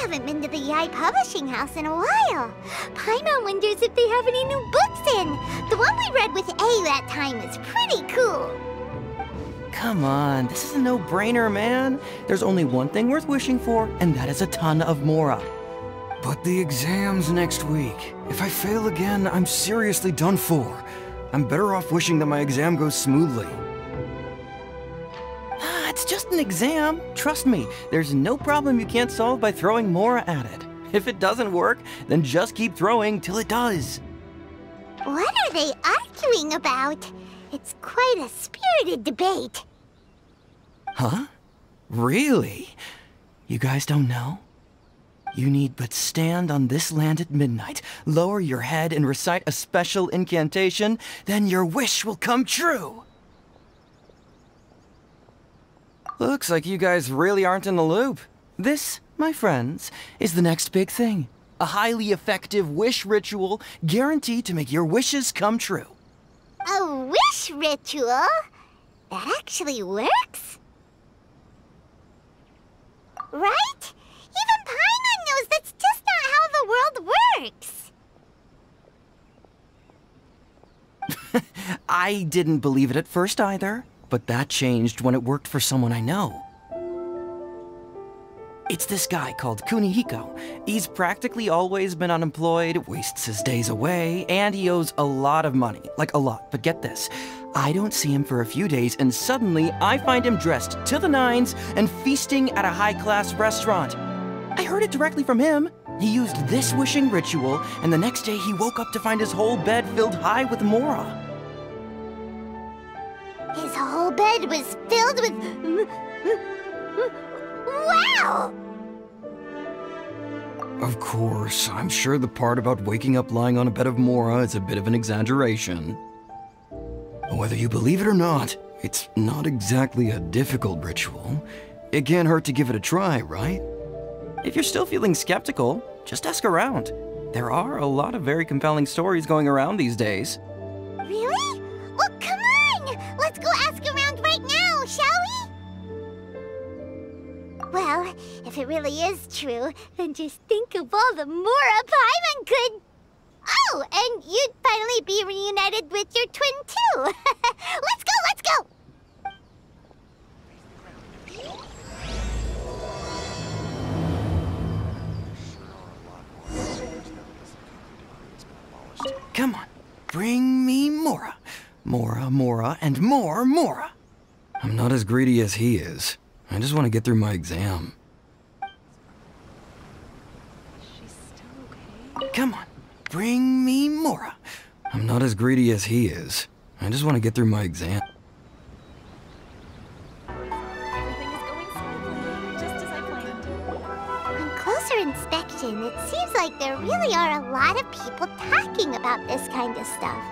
haven't been to the Yai Publishing House in a while. Paimon wonders if they have any new books in. The one we read with A that time was pretty cool. Come on, this is a no-brainer, man. There's only one thing worth wishing for, and that is a ton of Mora. But the exam's next week. If I fail again, I'm seriously done for. I'm better off wishing that my exam goes smoothly. It's just an exam. Trust me, there's no problem you can't solve by throwing Mora at it. If it doesn't work, then just keep throwing till it does. What are they arguing about? It's quite a spirited debate. Huh? Really? You guys don't know? You need but stand on this land at midnight, lower your head and recite a special incantation, then your wish will come true. Looks like you guys really aren't in the loop. This, my friends, is the next big thing. A highly effective wish ritual guaranteed to make your wishes come true. A wish ritual? That actually works? Right? Even Paimon knows that's just not how the world works. I didn't believe it at first either, but that changed when it worked for someone I know. It's this guy called Kunihiko. He's practically always been unemployed, wastes his days away, and he owes a lot of money. Like a lot, but get this. I don't see him for a few days, and suddenly I find him dressed to the nines and feasting at a high-class restaurant. I heard it directly from him. He used this wishing ritual, and the next day he woke up to find his whole bed filled high with Mora. His whole bed was filled with... Wow! Of course, I'm sure the part about waking up lying on a bed of Mora is a bit of an exaggeration. Whether you believe it or not, it's not exactly a difficult ritual. It can't hurt to give it a try, right? If you're still feeling skeptical, just ask around. There are a lot of very compelling stories going around these days. Really? Well, come on! Let's go ask around right now, shall we? Well, if it really is true, then just think of all the Mora Paimon could... Oh, and you'd finally be reunited with your twin, too! Let's go, let's go! Come on, bring me Mora. Mora, Mora, and more Mora. I'm not as greedy as he is. I just want to get through my exam. She's still okay? Come on, bring me Mora. I'm not as greedy as he is. I just want to get through my exam. Everything is going smoothly, just as I planned. On closer inspection, it seems like there really are a lot of people talking about this kind of stuff.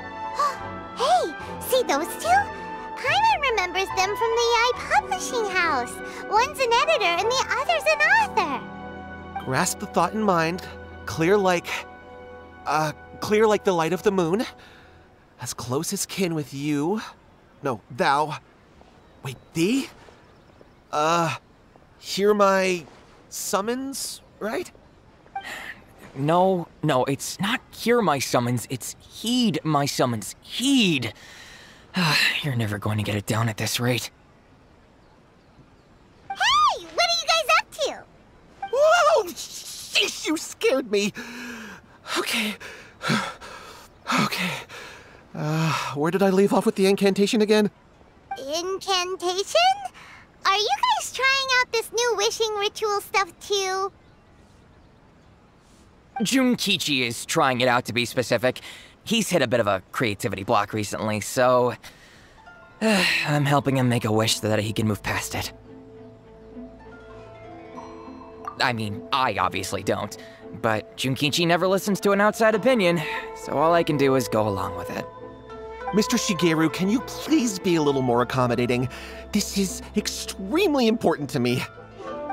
Hey, see those two? Paimon remembers them from the Yai Publishing House. One's an editor and the other's an author. Grasp the thought in mind. Clear like the light of the moon. As close as kin with you. No, thou. Wait, thee? Hear my summons, right? No, it's not hear my summons, it's heed my summons. Heed! You're never going to get it down at this rate. Hey, what are you guys up to? Whoa! Sheesh, you scared me. Okay. Okay. Where did I leave off with the incantation again? Incantation? Are you guys trying out this new wishing ritual stuff too? Junkichi is trying it out, to be specific. He's hit a bit of a creativity block recently, so... I'm helping him make a wish so that he can move past it. I mean, I obviously don't, but Junkichi never listens to an outside opinion, so all I can do is go along with it. Mr. Shigeru, can you please be a little more accommodating? This is extremely important to me.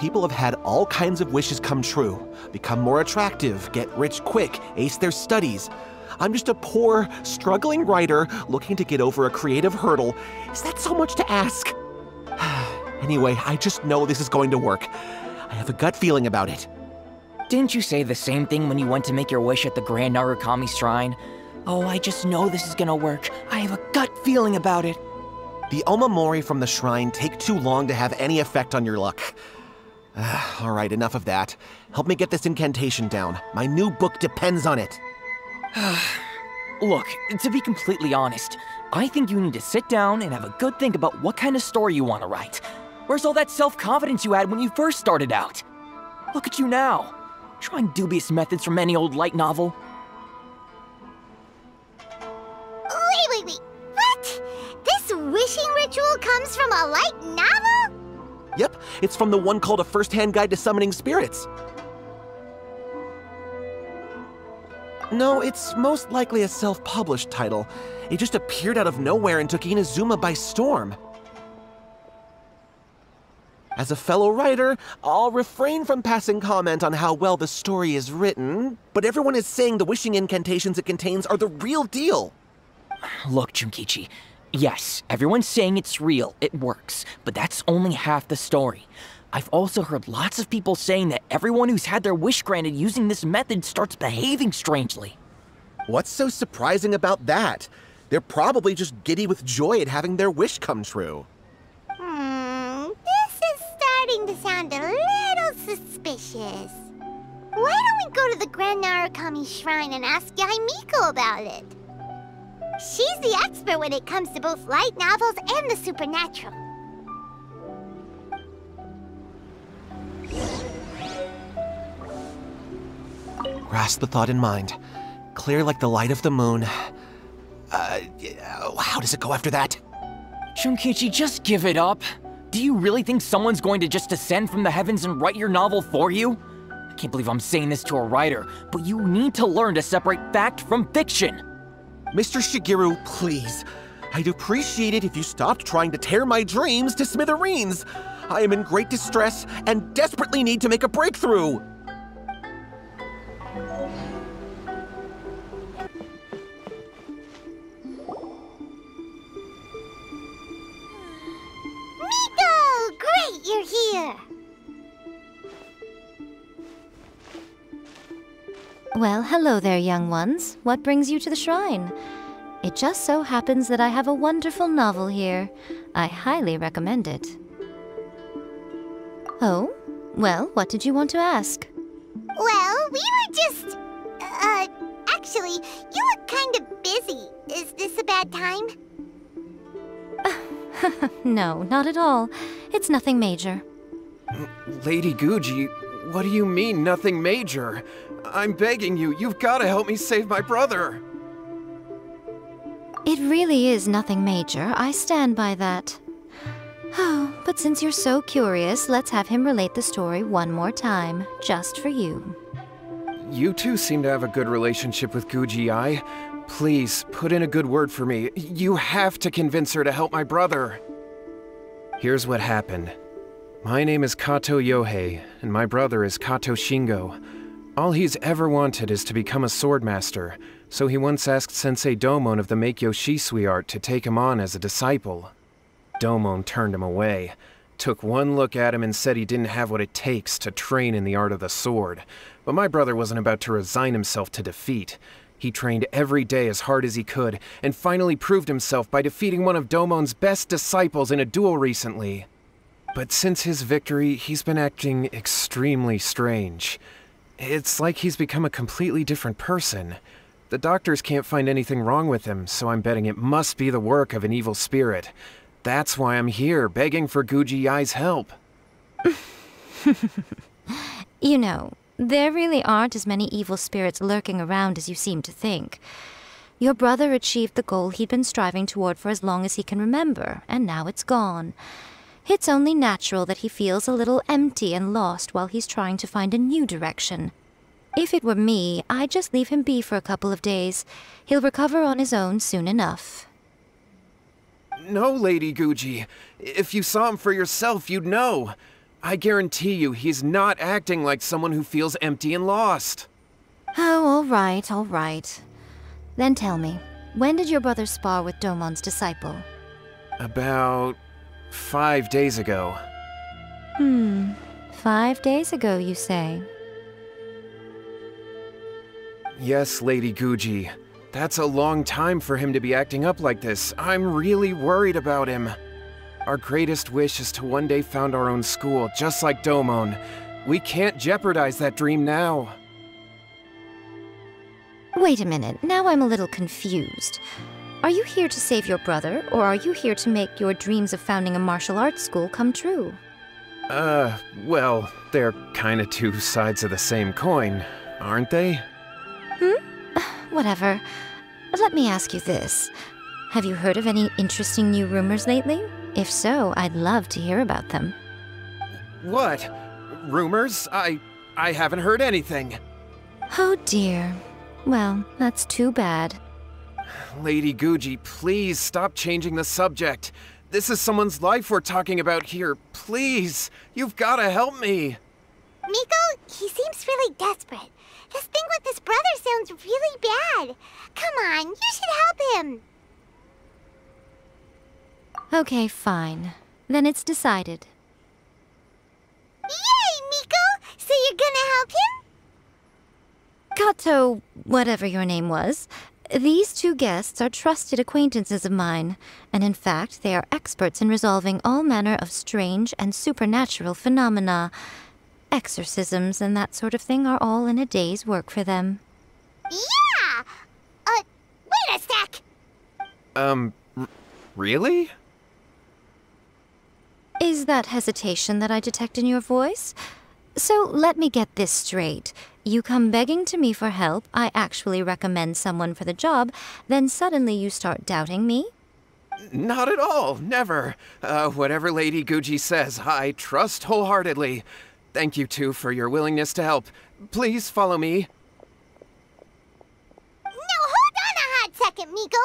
People have had all kinds of wishes come true. Become more attractive, get rich quick, ace their studies. I'm just a poor, struggling writer looking to get over a creative hurdle. Is that so much to ask? Anyway, I just know this is going to work. I have a gut feeling about it. Didn't you say the same thing when you went to make your wish at the Grand Narukami Shrine? Oh, I just know this is gonna work. I have a gut feeling about it. The Omamori from the shrine take too long to have any effect on your luck. Alright, enough of that. Help me get this incantation down. My new book depends on it. Look, to be completely honest, I think you need to sit down and have a good think about what kind of story you want to write. Where's all that self-confidence you had when you first started out? Look at you now, trying dubious methods from any old light novel. Wait. What? This wishing ritual comes from a light novel? Yep, it's from the one called A First-Hand Guide to Summoning Spirits. No, it's most likely a self-published title. It just appeared out of nowhere and took Inazuma by storm. As a fellow writer, I'll refrain from passing comment on how well the story is written, but everyone is saying the wishing incantations it contains are the real deal. Look, Junkichi, yes, everyone's saying it's real, it works, but that's only half the story. I've also heard lots of people saying that everyone who's had their wish granted using this method starts behaving strangely. What's so surprising about that? They're probably just giddy with joy at having their wish come true. This is starting to sound a little suspicious. Why don't we go to the Grand Narukami Shrine and ask Yae Miko about it? She's the expert when it comes to both light novels and the supernatural. Grasp the thought in mind. Clear like the light of the moon. How does it go after that? Junkichi, just give it up. Do you really think someone's going to just descend from the heavens and write your novel for you? I can't believe I'm saying this to a writer, but you need to learn to separate fact from fiction. Mr. Shigeru, please. I'd appreciate it if you stopped trying to tear my dreams to smithereens. I am in great distress and desperately need to make a breakthrough. Miko! Great, you're here! Well, hello there, young ones. What brings you to the shrine? It just so happens that I have a wonderful novel here. I highly recommend it. Oh? Well, what did you want to ask? Well, we were just... actually, you look kind of busy. Is this a bad time? No, not at all. It's nothing major. Lady Guji, what do you mean, nothing major? I'm begging you, you've got to help me save my brother. It really is nothing major. I stand by that. Oh, but since you're so curious, let's have him relate the story one more time, just for you. You two seem to have a good relationship with Guji-ai. Please, put in a good word for me. You have to convince her to help my brother. Here's what happened. My name is Kato Yohei, and my brother is Kato Shingo. All he's ever wanted is to become a swordmaster, so he once asked Sensei Domon of the Meikyo Shisui art to take him on as a disciple. Domon turned him away, took one look at him and said he didn't have what it takes to train in the art of the sword. But my brother wasn't about to resign himself to defeat. He trained every day as hard as he could, and finally proved himself by defeating one of Domon's best disciples in a duel recently. But since his victory, he's been acting extremely strange. It's like he's become a completely different person. The doctors can't find anything wrong with him, so I'm betting it must be the work of an evil spirit. That's why I'm here, begging for Guji-ai's help. You know, there really aren't as many evil spirits lurking around as you seem to think. Your brother achieved the goal he'd been striving toward for as long as he can remember, and now it's gone. It's only natural that he feels a little empty and lost while he's trying to find a new direction. If it were me, I'd just leave him be for a couple of days. He'll recover on his own soon enough. No, Lady Guji. If you saw him for yourself, you'd know. I guarantee you he's not acting like someone who feels empty and lost. Oh, all right. Then tell me, when did your brother spar with Domon's disciple? About 5 days ago. 5 days ago, you say? Yes, Lady Guji. That's a long time for him to be acting up like this. I'm really worried about him. Our greatest wish is to one day found our own school, just like Domon. We can't jeopardize that dream now. Wait a minute, now I'm a little confused. Are you here to save your brother, or are you here to make your dreams of founding a martial arts school come true? Well, they're kinda two sides of the same coin, aren't they? Whatever. Let me ask you this. Have you heard of any interesting new rumors lately? If so, I'd love to hear about them. What? Rumors? I haven't heard anything. Oh dear. Well, that's too bad. Lady Guji, please stop changing the subject. This is someone's life we're talking about here. Please, you've gotta help me. Miko, he seems really desperate. This thing with his brother sounds really bad. Come on, you should help him. Okay, fine. Then it's decided. Yay, Miko! So you're gonna help him? Kato, whatever your name was, these two guests are trusted acquaintances of mine, and in fact, they are experts in resolving all manner of strange and supernatural phenomena. Exorcisms and that sort of thing are all in a day's work for them. Yeah! Wait a sec! Really? Is that hesitation that I detect in your voice? So let me get this straight. You come begging to me for help, I actually recommend someone for the job, then suddenly you start doubting me? Not at all, never. Whatever Lady Guji says, I trust wholeheartedly. Thank you two for your willingness to help. Please follow me. No, hold on a hot second, Miko.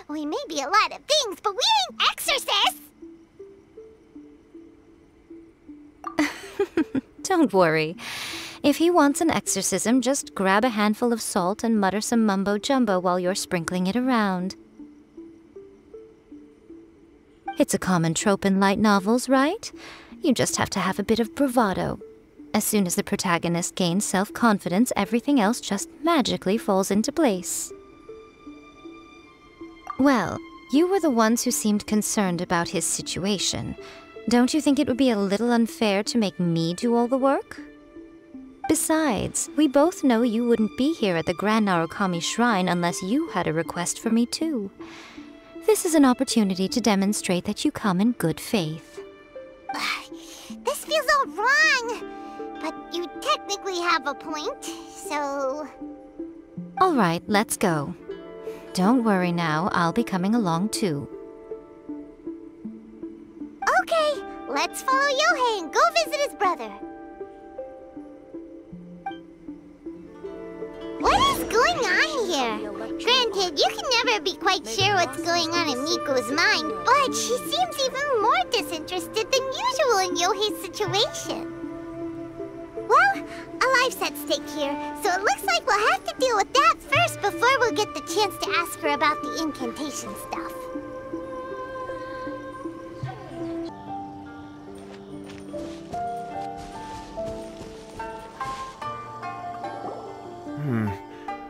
We may be a lot of things, but we ain't exorcists! Don't worry. If he wants an exorcism, just grab a handful of salt and mutter some mumbo-jumbo while you're sprinkling it around. It's a common trope in light novels, right? You just have to have a bit of bravado. As soon as the protagonist gains self-confidence, everything else just magically falls into place. Well, you were the ones who seemed concerned about his situation. Don't you think it would be a little unfair to make me do all the work? Besides, we both know you wouldn't be here at the Grand Narukami Shrine unless you had a request for me too. This is an opportunity to demonstrate that you come in good faith. This feels all wrong! But you technically have a point, so... All right, let's go. Don't worry now, I'll be coming along too. Okay, let's follow Yohei and go visit his brother. What is going on here? Granted, you can never be quite sure what's going on in Miko's mind, but she seems even more disinterested than usual in Yohei's situation. Well, a life's at stake here, so it looks like we'll have to deal with that first before we'll get the chance to ask her about the incantation stuff.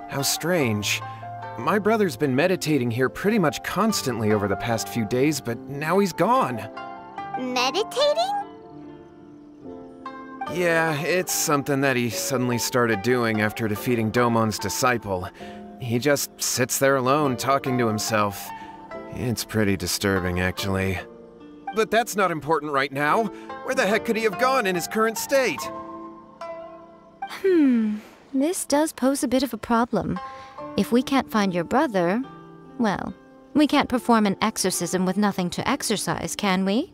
How strange. My brother's been meditating here pretty much constantly over the past few days, but now he's gone. Meditating? Yeah, it's something that he suddenly started doing after defeating Domon's disciple. He just sits there alone, talking to himself. It's pretty disturbing, actually. But that's not important right now. Where the heck could he have gone in his current state? This does pose a bit of a problem. If we can't find your brother, well, we can't perform an exorcism with nothing to exorcise, can we?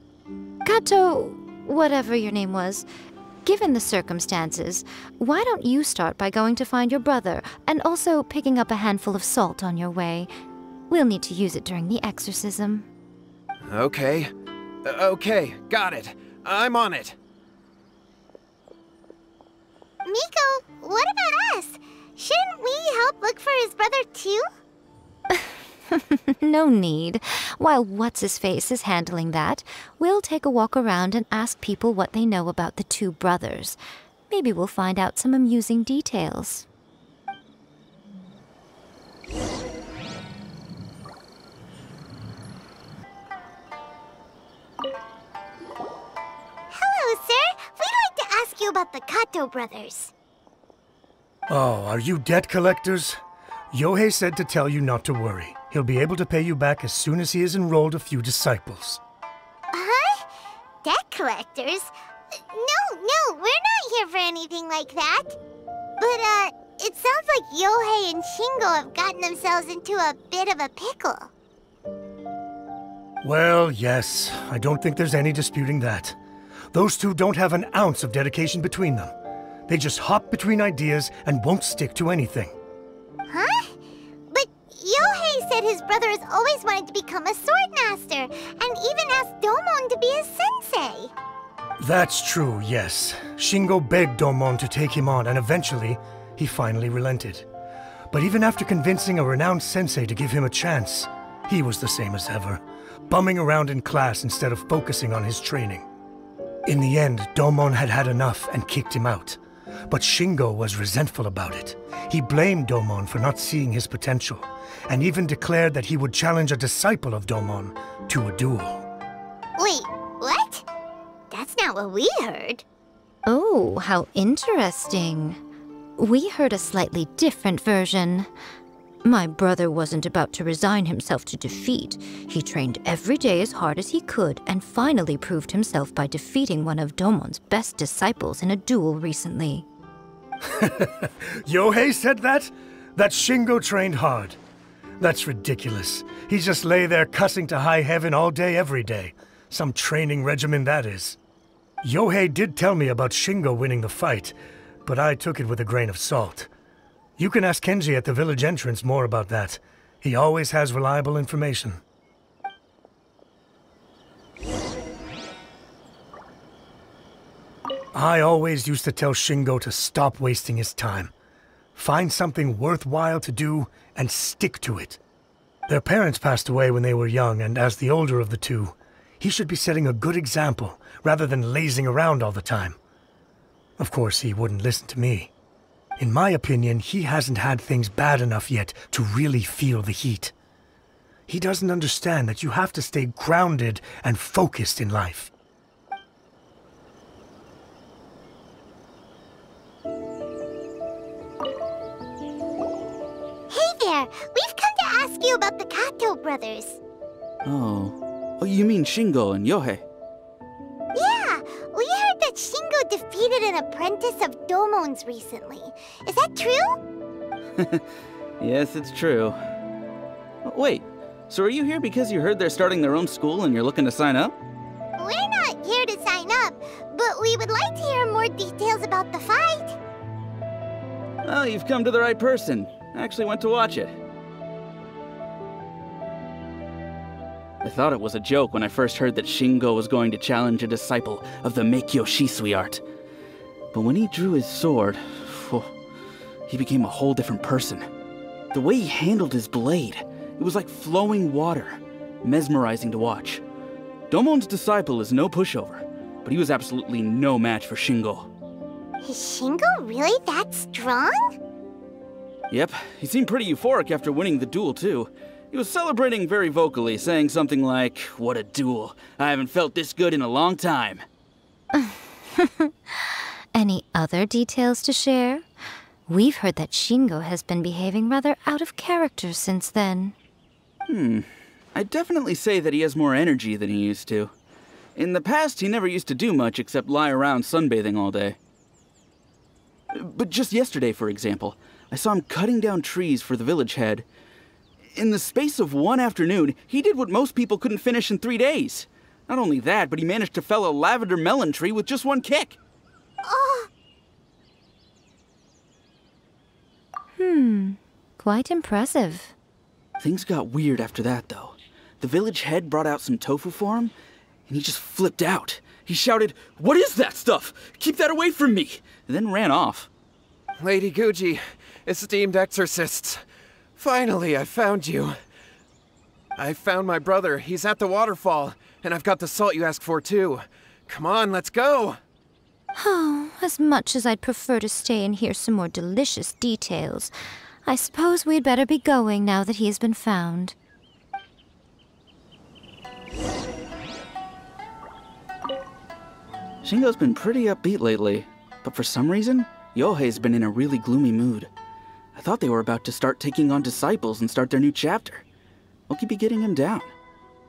Kato, whatever your name was, given the circumstances, why don't you start by going to find your brother, and also picking up a handful of salt on your way? We'll need to use it during the exorcism. Okay. Okay, got it. I'm on it. Miko, what about us? Shouldn't we help look for his brother too? No need. While What's-His-Face is handling that, we'll take a walk around and ask people what they know about the two brothers. Maybe we'll find out some amusing details. about the Kato brothers. Oh, are you debt collectors? Yohei said to tell you not to worry. He'll be able to pay you back as soon as he has enrolled a few disciples. Huh? Debt collectors? No, we're not here for anything like that. But, it sounds like Yohei and Shingo have gotten themselves into a bit of a pickle. Well, yes, I don't think there's any disputing that. Those two don't have an ounce of dedication between them. They just hop between ideas and won't stick to anything. Huh? But Yohei said his brother has always wanted to become a sword master, and even asked Domon to be his sensei. That's true, yes. Shingo begged Domon to take him on, and eventually, he finally relented. But even after convincing a renowned sensei to give him a chance, he was the same as ever, bumming around in class instead of focusing on his training. In the end, Domon had had enough and kicked him out. But Shingo was resentful about it. He blamed Domon for not seeing his potential, and even declared that he would challenge a disciple of Domon to a duel. Wait, what? That's not what we heard. Oh, how interesting. We heard a slightly different version. My brother wasn't about to resign himself to defeat. He trained every day as hard as he could and finally proved himself by defeating one of Domon's best disciples in a duel recently. Yohei said that? That Shingo trained hard. That's ridiculous. He just lay there cussing to high heaven all day every day. Some training regimen that is. Yohei did tell me about Shingo winning the fight, but I took it with a grain of salt. You can ask Kenji at the village entrance more about that. He always has reliable information. I always used to tell Shingo to stop wasting his time. Find something worthwhile to do and stick to it. Their parents passed away when they were young, and as the older of the two, he should be setting a good example rather than lazing around all the time. Of course, he wouldn't listen to me. In my opinion, he hasn't had things bad enough yet to really feel the heat. He doesn't understand that you have to stay grounded and focused in life. Hey there! We've come to ask you about the Kato brothers. Oh, you mean Shingo and Yohei? Yeah, we heard that Shingo defeated an apprentice of Domon's recently. Is that true? Yes, it's true. Wait, so are you here because you heard they're starting their own school and you're looking to sign up? We're not here to sign up, but we would like to hear more details about the fight. Well, you've come to the right person. I actually went to watch it. I thought it was a joke when I first heard that Shingo was going to challenge a disciple of the Meikyo Shisui art. But when he drew his sword, he became a whole different person. The way he handled his blade, it was like flowing water, mesmerizing to watch. Domon's disciple is no pushover, but he was absolutely no match for Shingo. Is Shingo really that strong? Yep, he seemed pretty euphoric after winning the duel too. He was celebrating very vocally, saying something like, "What a duel. I haven't felt this good in a long time." Any other details to share? We've heard that Shingo has been behaving rather out of character since then. I'd definitely say that he has more energy than he used to. In the past, he never used to do much except lie around sunbathing all day. But just yesterday, for example, I saw him cutting down trees for the village head. In the space of one afternoon, he did what most people couldn't finish in 3 days. Not only that, but he managed to fell a lavender melon tree with just one kick. Oh! Quite impressive. Things got weird after that, though. The village head brought out some tofu for him, and he just flipped out. He shouted, "What is that stuff? Keep that away from me!" and then ran off. Lady Guji, esteemed exorcists. Finally, I found you. I found my brother. He's at the waterfall, and I've got the salt you asked for, too. Come on, let's go! Oh, as much as I'd prefer to stay and hear some more delicious details, I suppose we'd better be going now that he has been found. Shingo's been pretty upbeat lately, but for some reason, Yohei's been in a really gloomy mood. I thought they were about to start taking on disciples and start their new chapter. What could be getting him down?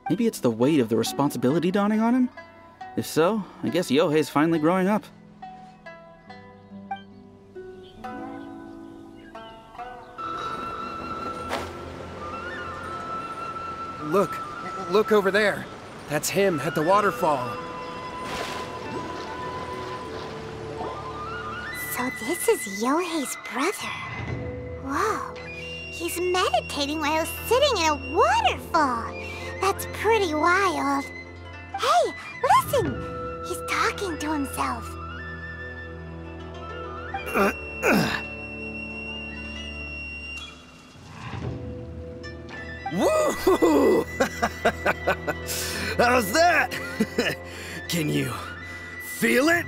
Maybe it's the weight of the responsibility dawning on him? If so, I guess Yohei's finally growing up. Look over there. That's him at the waterfall. So this is Yohei's brother. Whoa. He's meditating while sitting in a waterfall. That's pretty wild. Hey, listen! He's talking to himself. Woo! How's that? Can you feel it?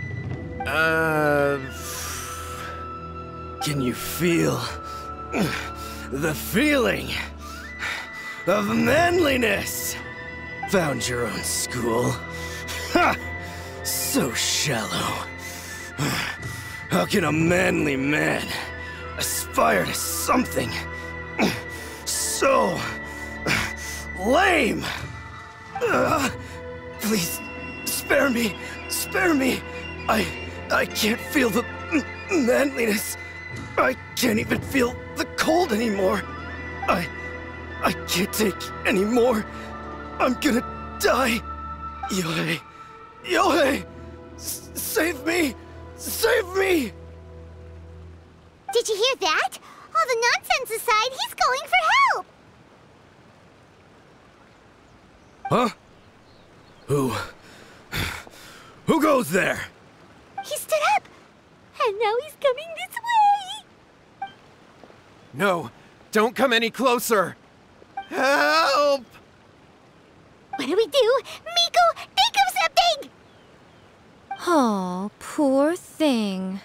Can you feel the feeling of manliness? Found your own school? Ha! So shallow. How can a manly man aspire to something so lame? Please, spare me. Spare me. I can't feel the manliness. I can't even feel the cold anymore. I can't take any more. I'm gonna die. Yohei. Yohei! Save me! Save me! Did you hear that? All the nonsense aside, he's going for help! Huh? Who goes there? He stood up! And now he's coming this way! No, don't come any closer. Help! What do we do? Miko, think of something! Oh, poor thing.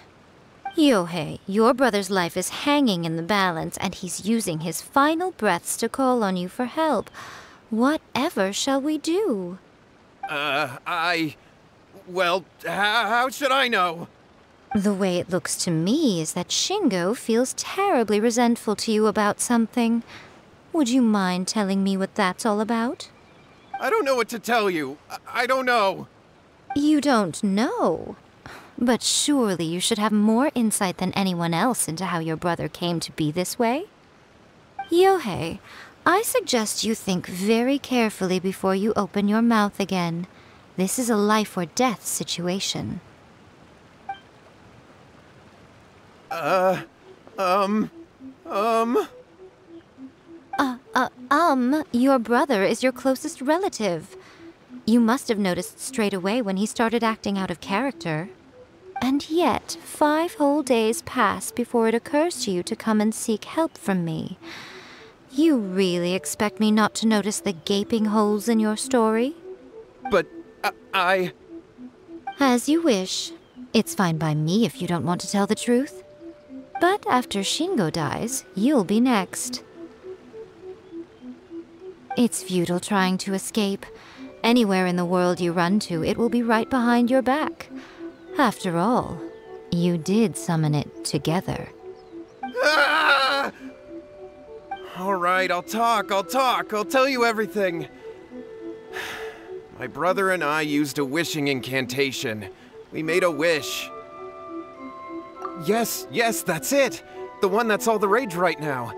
Yohei, your brother's life is hanging in the balance, and he's using his final breaths to call on you for help. Whatever shall we do? Well, how should I know? The way it looks to me is that Shingo feels terribly resentful to you about something. Would you mind telling me what that's all about? I don't know what to tell you. I don't know. You don't know? But surely you should have more insight than anyone else into how your brother came to be this way? Yohei, I suggest you think very carefully before you open your mouth again. This is a life or death situation. Your brother is your closest relative. You must have noticed straight away when he started acting out of character. And yet, 5 whole days pass before it occurs to you to come and seek help from me. You really expect me not to notice the gaping holes in your story? But, As you wish. It's fine by me if you don't want to tell the truth. But after Shingo dies, you'll be next. It's futile trying to escape. Anywhere in the world you run to, it will be right behind your back. After all, you did summon it together. Ah! All right, I'll talk. I'll tell you everything. My brother and I used a wishing incantation. We made a wish. Yes, that's it. The one that's all the rage right now.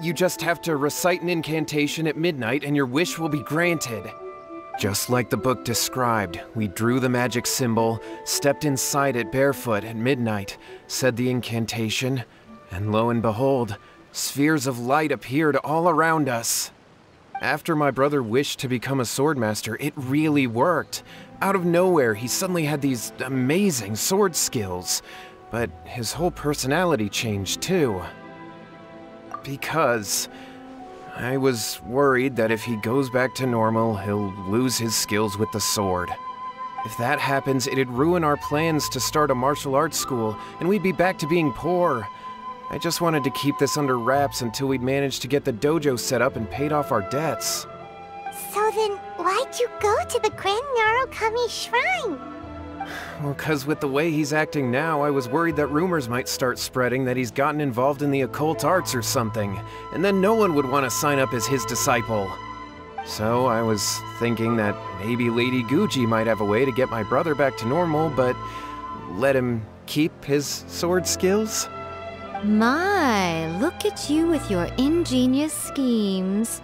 You just have to recite an incantation at midnight and your wish will be granted. Just like the book described, we drew the magic symbol, stepped inside it barefoot at midnight, said the incantation, and lo and behold, spheres of light appeared all around us. After my brother wished to become a swordmaster, it really worked. Out of nowhere, he suddenly had these amazing sword skills. But his whole personality changed too. Because I was worried that if he goes back to normal, he'll lose his skills with the sword. If that happens, it'd ruin our plans to start a martial arts school, and we'd be back to being poor. I just wanted to keep this under wraps until we'd managed to get the dojo set up and paid off our debts. So then, why'd you go to the Grand Narukami Shrine? Well, 'cause with the way he's acting now, I was worried that rumors might start spreading that he's gotten involved in the occult arts or something, and then no one would want to sign up as his disciple. So I was thinking that maybe Lady Guji might have a way to get my brother back to normal, but let him keep his sword skills? My, look at you with your ingenious schemes.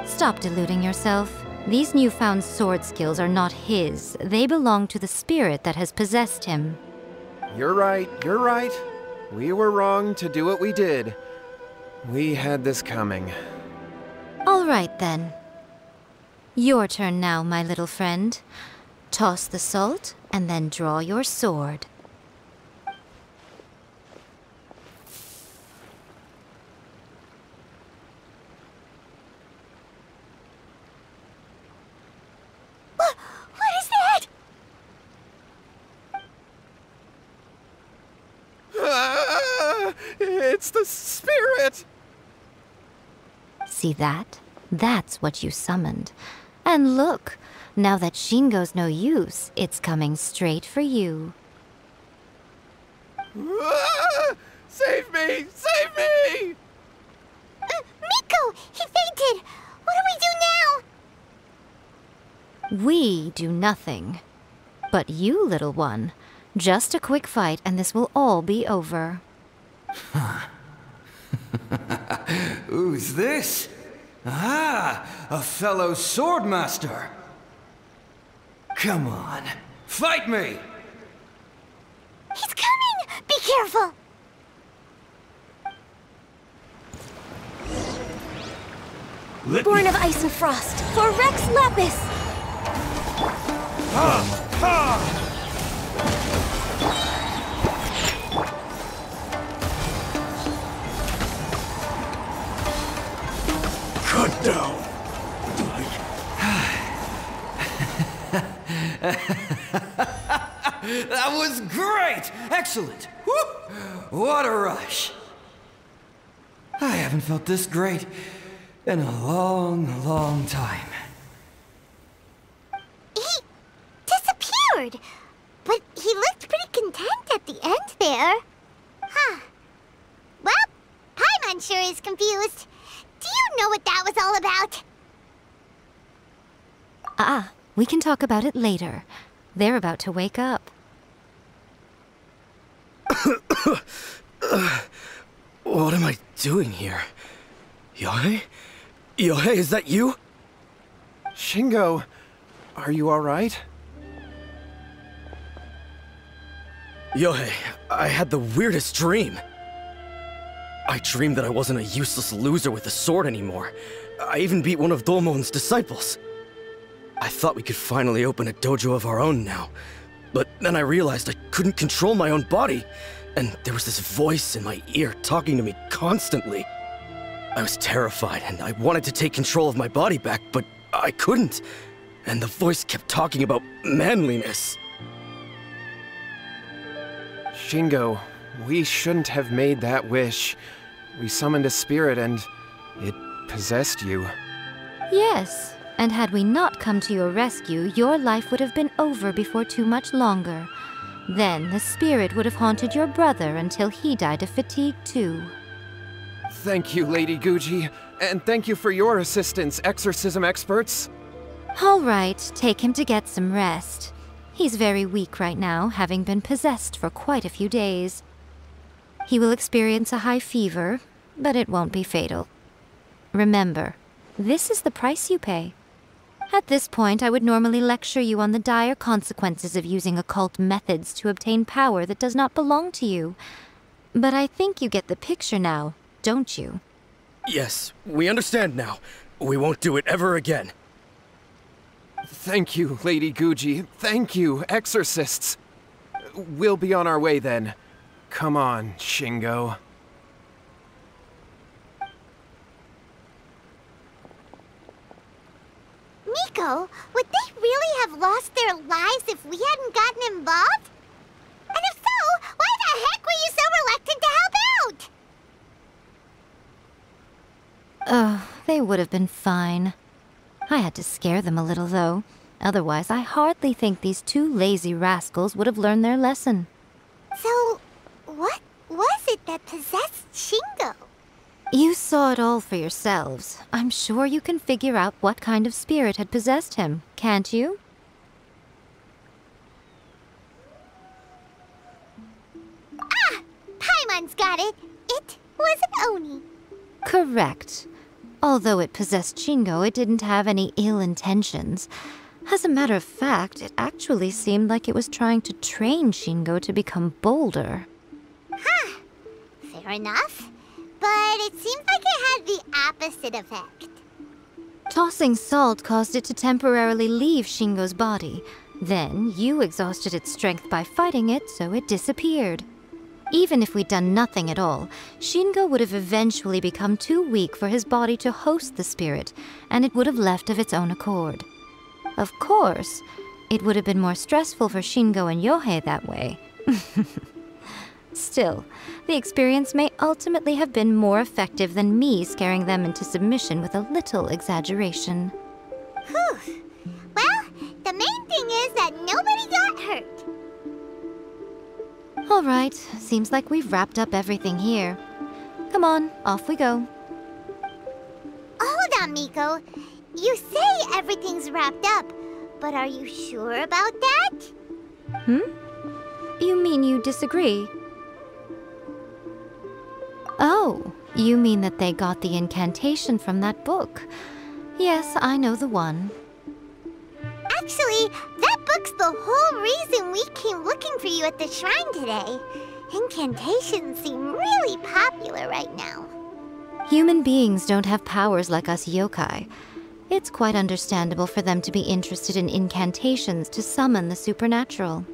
Stop deluding yourself. These newfound sword skills are not his. They belong to the spirit that has possessed him. You're right, you're right. We were wrong to do what we did. We had this coming. All right, then. Your turn now, my little friend. Toss the salt, and then draw your sword. What is that? It's the spirit! See that? That's what you summoned. And look, now that Shingo's no use, it's coming straight for you. Save me! Save me! Miko! He fainted! What do we do now? We do nothing. But you, little one, just a quick fight and this will all be over. Who's this? Ah, a fellow swordmaster. Come on, fight me! He's coming! Be careful! Born of ice and frost, for Rex Lapis! Cut down! That was great! Excellent! Woo! What a rush! I haven't felt this great in a long, long time. He disappeared! But he looked pretty content at the end there. Huh. Well, Paimon sure is confused. Do you know what that was all about? We can talk about it later. They're about to wake up. What am I doing here? Yohei? Yohei, is that you? Shingo, are you alright? Yohei, I had the weirdest dream. I dreamed that I wasn't a useless loser with a sword anymore. I even beat one of Domon's disciples. I thought we could finally open a dojo of our own now. But then I realized I couldn't control my own body, and there was this voice in my ear talking to me constantly. I was terrified, and I wanted to take control of my body back, but I couldn't. And the voice kept talking about manliness. Shingo, we shouldn't have made that wish. We summoned a spirit and it possessed you. Yes, and had we not come to your rescue, your life would have been over before too much longer. Then the spirit would have haunted your brother until he died of fatigue too. Thank you, Lady Guji, and thank you for your assistance, exorcism experts. All right, take him to get some rest. He's very weak right now, having been possessed for quite a few days. He will experience a high fever, but it won't be fatal. Remember, this is the price you pay. At this point, I would normally lecture you on the dire consequences of using occult methods to obtain power that does not belong to you. But I think you get the picture now, don't you? Yes, we understand now. We won't do it ever again. Thank you, Lady Guji. Thank you, exorcists. We'll be on our way then. Come on, Shingo. Miko, would they really have lost their lives if we hadn't gotten involved? And if so, why the heck were you so reluctant to help out? They would have been fine. I had to scare them a little, though. Otherwise, I hardly think these two lazy rascals would have learned their lesson. So, what was it that possessed Shingo? You saw it all for yourselves. I'm sure you can figure out what kind of spirit had possessed him, can't you? Ah! Paimon's got it! It was an Oni. Correct. Although it possessed Shingo, it didn't have any ill intentions. As a matter of fact, it actually seemed like it was trying to train Shingo to become bolder. Huh. Fair enough. But it seems like it had the opposite effect. Tossing salt caused it to temporarily leave Shingo's body. Then, you exhausted its strength by fighting it, so it disappeared. Even if we'd done nothing at all, Shingo would have eventually become too weak for his body to host the spirit, and it would have left of its own accord. Of course, it would have been more stressful for Shingo and Yohei that way. Still, the experience may ultimately have been more effective than me scaring them into submission with a little exaggeration. Whew. Well, the main thing is that nobody got hurt. All right, seems like we've wrapped up everything here. Come on, off we go. Hold on, Miko. You say everything's wrapped up, but are you sure about that? You mean you disagree? Oh, you mean that they got the incantation from that book. Yes, I know the one. Actually, that book's the whole reason we came looking for you at the shrine today. Incantations seem really popular right now. Human beings don't have powers like us yokai. It's quite understandable for them to be interested in incantations to summon the supernatural.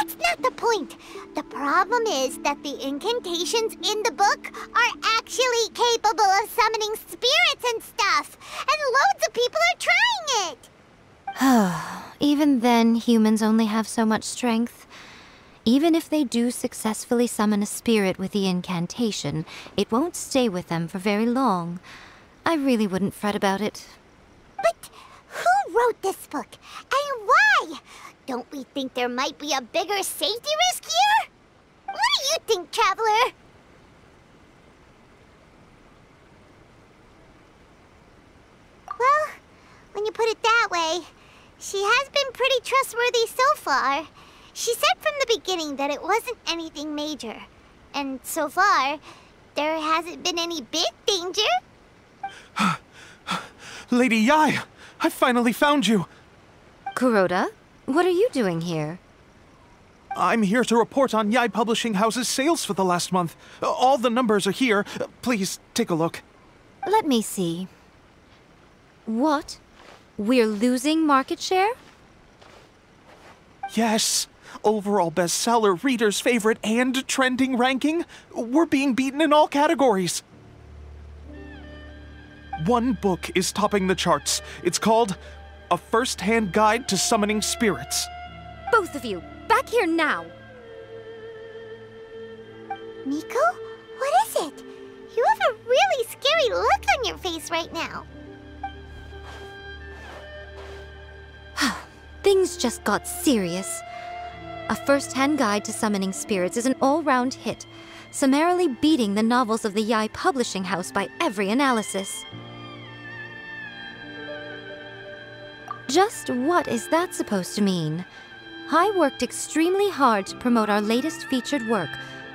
That's not the point. The problem is that the incantations in the book are actually capable of summoning spirits and stuff, and loads of people are trying it. Even then, humans only have so much strength. Even if they do successfully summon a spirit with the incantation, it won't stay with them for very long. I really wouldn't fret about it. But who wrote this book, and why? Don't we think there might be a bigger safety risk here? What do you think, Traveler? Well, when you put it that way, she has been pretty trustworthy so far. She said from the beginning that it wasn't anything major. And so far, there hasn't been any big danger. Lady Yai, I finally found you. Kuroda, what are you doing here? I'm here to report on Yai Publishing House's sales for the last month. All the numbers are here. Please, take a look. Let me see. What? We're losing market share? Yes. Overall bestseller, reader's favorite, and trending ranking. We're being beaten in all categories. One book is topping the charts. It's called A First-Hand Guide to Summoning Spirits. Both of you, back here now! Miko? What is it? You have a really scary look on your face right now. Things just got serious. A First-Hand Guide to Summoning Spirits is an all-round hit, summarily beating the novels of the Yai Publishing House by every analysis. Just what is that supposed to mean? I worked extremely hard to promote our latest featured work,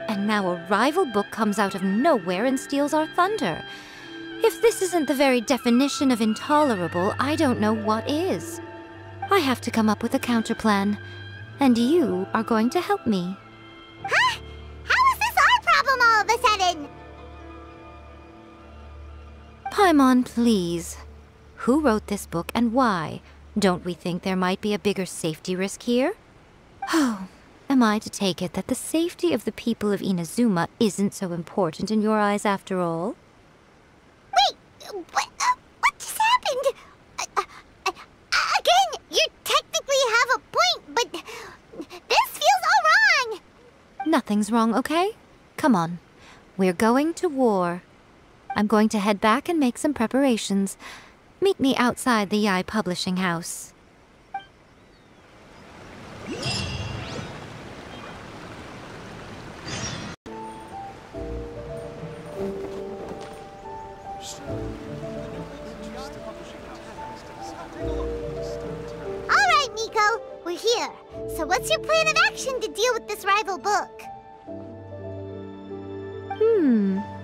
and now a rival book comes out of nowhere and steals our thunder. If this isn't the very definition of intolerable, I don't know what is. I have to come up with a counterplan, and you are going to help me. Huh? How is this our problem all of a sudden? Paimon, please. Who wrote this book and why? Don't we think there might be a bigger safety risk here? Oh, am I to take it that the safety of the people of Inazuma isn't so important in your eyes after all? Wait, what just happened? Again, you technically have a point, but this feels all wrong. Nothing's wrong, okay? Come on. We're going to war. I'm going to head back and make some preparations. Meet me outside the Yai Publishing House. we're here. So what's your plan of action to deal with this rival book?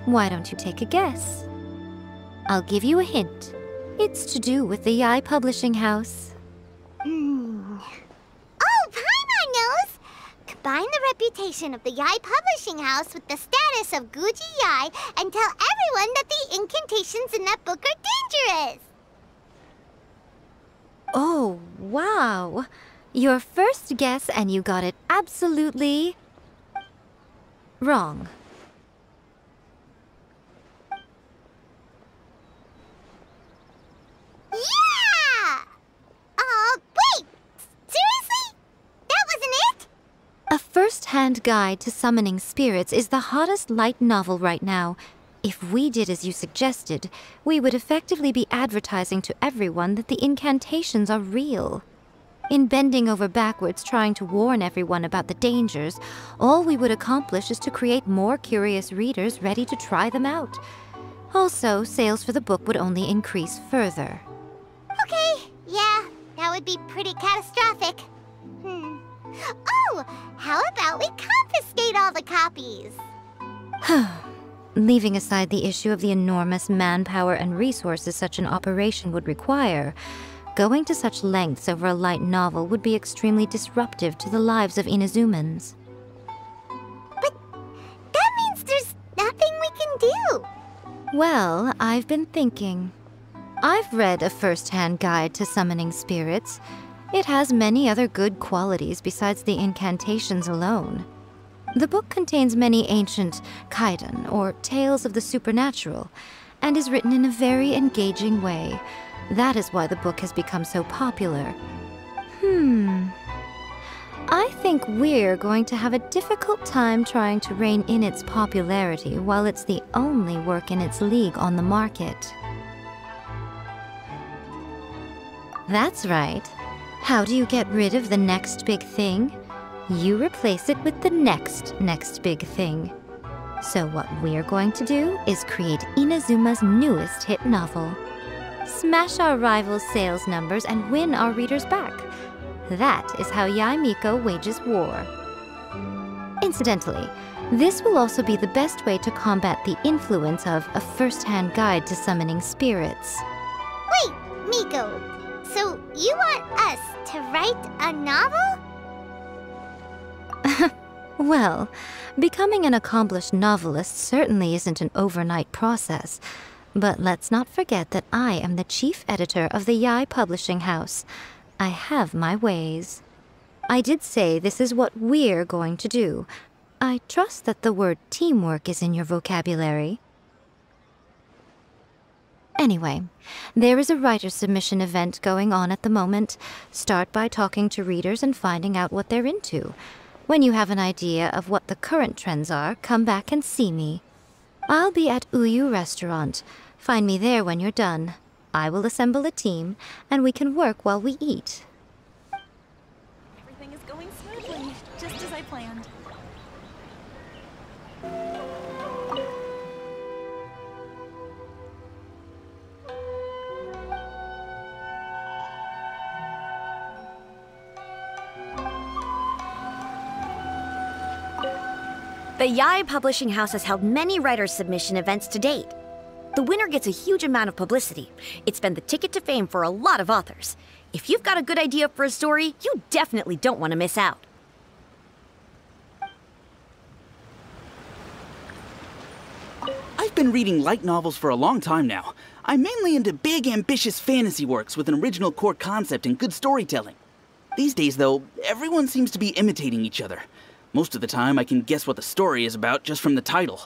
Why don't you take a guess? I'll give you a hint. It's to do with the Yai Publishing House. Oh, Paimon knows! Combine the reputation of the Yai Publishing House with the status of Guji Yai and tell everyone that the incantations in that book are dangerous! Oh, wow. Your first guess and you got it absolutely wrong. Yeah! Wait! Seriously? That wasn't it? A first-hand guide to summoning spirits is the hottest light novel right now. If we did as you suggested, we would effectively be advertising to everyone that the incantations are real. In bending over backwards trying to warn everyone about the dangers, all we would accomplish is to create more curious readers ready to try them out. Also, sales for the book would only increase further. Okay, yeah, that would be pretty catastrophic. Oh, how about we confiscate all the copies? Leaving aside the issue of the enormous manpower and resources such an operation would require, going to such lengths over a light novel would be extremely disruptive to the lives of Inazumans. But that means there's nothing we can do. Well, I've been thinking. I've read a first-hand guide to summoning spirits. It has many other good qualities besides the incantations alone. The book contains many ancient kaidan, or tales of the supernatural, and is written in a very engaging way. That is why the book has become so popular. I think we're going to have a difficult time trying to rein in its popularity while it's the only work in its league on the market. That's right. How do you get rid of the next big thing? You replace it with the next big thing. So what we're going to do is create Inazuma's newest hit novel. Smash our rival's sales numbers and win our readers back. That is how Yai Miko wages war. Incidentally, this will also be the best way to combat the influence of a first-hand guide to summoning spirits. Wait, Miko, so you want us to write a novel? Well, becoming an accomplished novelist certainly isn't an overnight process. But let's not forget that I am the chief editor of the Yai Publishing House. I have my ways. I did say this is what we're going to do. I trust that the word teamwork is in your vocabulary. Anyway, there is a writer submission event going on at the moment. Start by talking to readers and finding out what they're into. When you have an idea of what the current trends are, come back and see me. I'll be at Uyu Restaurant. Find me there when you're done. I will assemble a team, and we can work while we eat. Everything is going smoothly, just as I planned. The Yai Publishing House has held many writer submission events to date. The winner gets a huge amount of publicity. It's been the ticket to fame for a lot of authors. If you've got a good idea for a story, you definitely don't want to miss out. I've been reading light novels for a long time now. I'm mainly into big, ambitious fantasy works with an original core concept and good storytelling. These days, though, everyone seems to be imitating each other. Most of the time, I can guess what the story is about just from the title.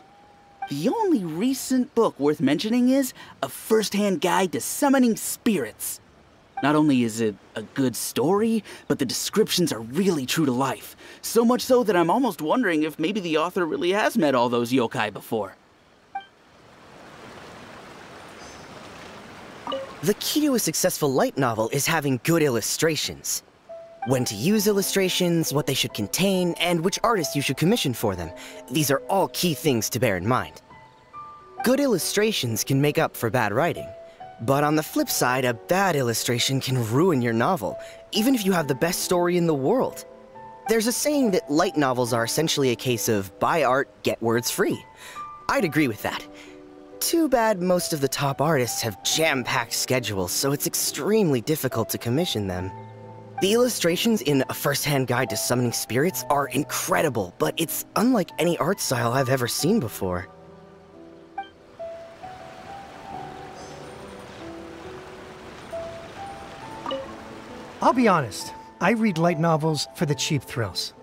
The only recent book worth mentioning is A First-Hand Guide to Summoning Spirits. Not only is it a good story, but the descriptions are really true to life. So much so that I'm almost wondering if maybe the author really has met all those yokai before. The key to a successful light novel is having good illustrations. When to use illustrations, what they should contain, and which artist you should commission for them. These are all key things to bear in mind. Good illustrations can make up for bad writing, But on the flip side, a bad illustration can ruin your novel, even if you have the best story in the world. There's a saying that light novels are essentially a case of buy art, get words free. I'd agree with that. Too bad most of the top artists have jam-packed schedules, so it's extremely difficult to commission them. The illustrations in A First-Hand Guide to Summoning Spirits are incredible, but it's unlike any art style I've ever seen before. I'll be honest, I read light novels for the cheap thrills.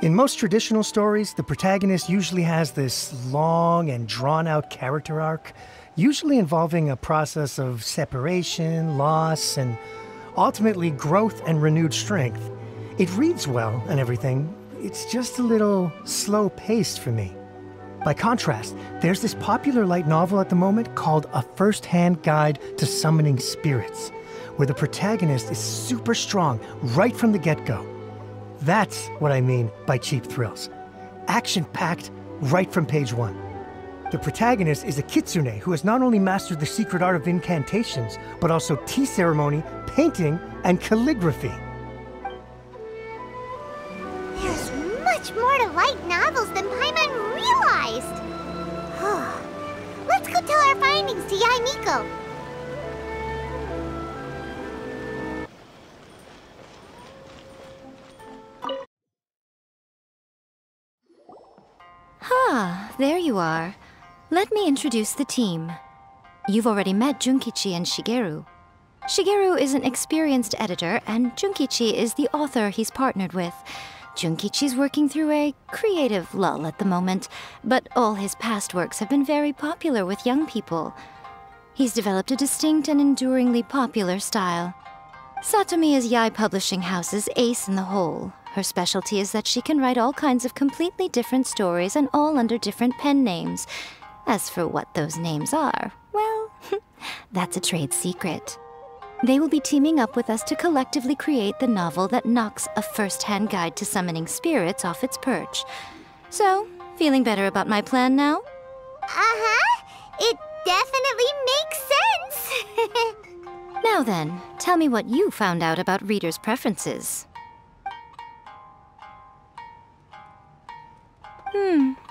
In most traditional stories, the protagonist usually has this long and drawn-out character arc, usually involving a process of separation, loss, and ultimately growth and renewed strength. It reads well and everything, it's just a little slow-paced for me. By contrast, there's this popular light novel at the moment called A First-Hand Guide to Summoning Spirits, where the protagonist is super strong right from the get-go. That's what I mean by cheap thrills. Action-packed right from page 1. The protagonist is a kitsune who has not only mastered the secret art of incantations, but also tea ceremony, painting, and calligraphy. There's much more to light novels than Paimon realized. Let's go tell our findings to Yae Miko. Ah, there you are. Let me introduce the team. You've already met Junkichi and Shigeru. Shigeru is an experienced editor, and Junkichi is the author he's partnered with. Junkichi's working through a creative lull at the moment, but all his past works have been very popular with young people. He's developed a distinct and enduringly popular style. Satomi is Yae Publishing House's ace in the hole. Her specialty is that she can write all kinds of completely different stories and all under different pen names. As for what those names are, well, that's a trade secret. They will be teaming up with us to collectively create the novel that knocks A First-Hand Guide to Summoning Spirits off its perch. So, feeling better about my plan now? Uh-huh. It definitely makes sense. Now then, tell me what you found out about readers' preferences.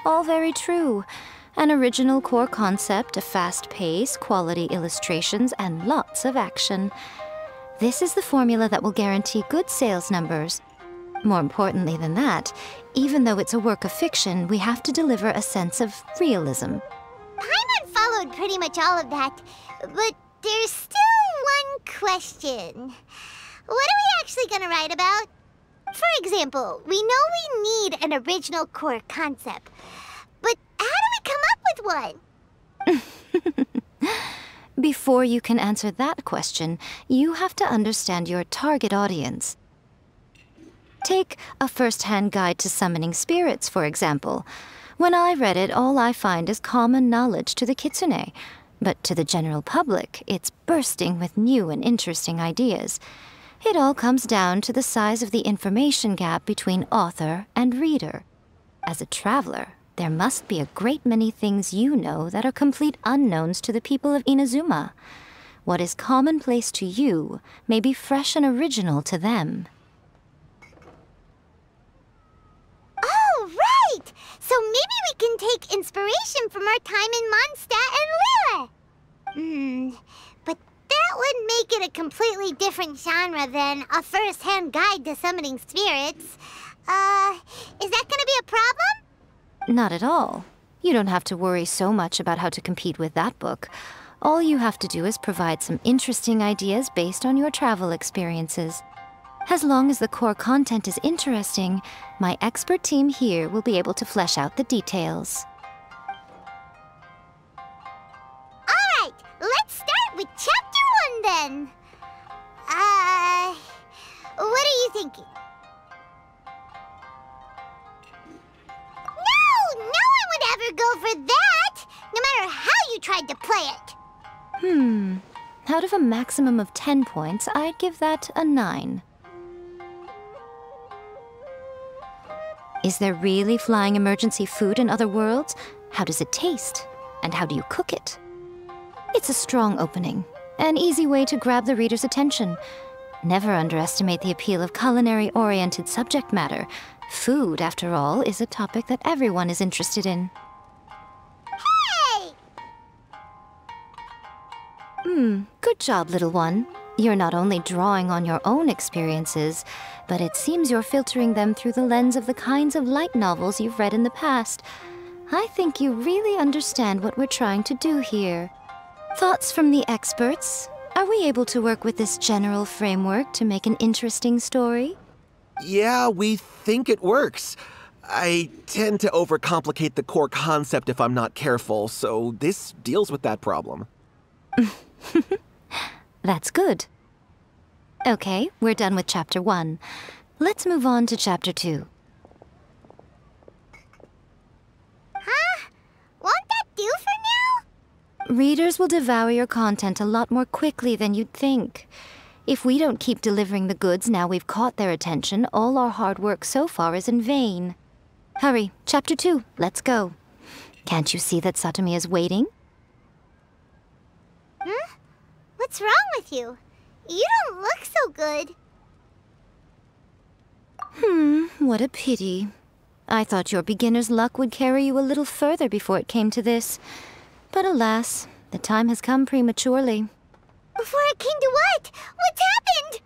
All very true. An original core concept, a fast pace, quality illustrations, and lots of action. This is the formula that will guarantee good sales numbers. More importantly than that, even though it's a work of fiction, we have to deliver a sense of realism. Paimon followed pretty much all of that, but there's still one question. What are we actually gonna write about? For example, we know we need an original core concept, but how do we come up with one? Before you can answer that question, you have to understand your target audience. Take A First-Hand Guide to Summoning Spirits, for example. When I read it, all I find is common knowledge to the kitsune, but to the general public, it's bursting with new and interesting ideas. It all comes down to the size of the information gap between author and reader. As a traveler, there must be a great many things you know that are complete unknowns to the people of Inazuma. What is commonplace to you may be fresh and original to them. Oh, right! So maybe we can take inspiration from our time in Mondstadt and Liyue. But that would make it a completely different genre than A First-Hand Guide to Summoning Spirits. Is that gonna be a problem? Not at all. You don't have to worry so much about how to compete with that book. All you have to do is provide some interesting ideas based on your travel experiences. As long as the core content is interesting, my expert team here will be able to flesh out the details. Alright, let's start with Chapter 1 then. What are you thinking? No one would ever go for that, no matter how you tried to play it. Out of a maximum of 10 points, I'd give that a 9. Is there really flying emergency food in other worlds? How does it taste? And how do you cook it? It's a strong opening. An easy way to grab the reader's attention. Never underestimate the appeal of culinary-oriented subject matter. Food, after all, is a topic that everyone is interested in. Hey! Good job, little one. You're not only drawing on your own experiences, but it seems you're filtering them through the lens of the kinds of light novels you've read in the past. I think you really understand what we're trying to do here. Thoughts from the experts? Are we able to work with this general framework to make an interesting story? Yeah, we think it works. I tend to overcomplicate the core concept if I'm not careful, so this deals with that problem. That's good. Okay, we're done with Chapter 1. Let's move on to Chapter 2. Huh? Won't that do for now? Readers will devour your content a lot more quickly than you'd think. If we don't keep delivering the goods now we've caught their attention, all our hard work so far is in vain. Hurry, Chapter 2, let's go. Can't you see that Satomi is waiting? Huh? What's wrong with you? You don't look so good. What a pity. I thought your beginner's luck would carry you a little further before it came to this. But alas, the time has come prematurely. Before it came to what? What's happened?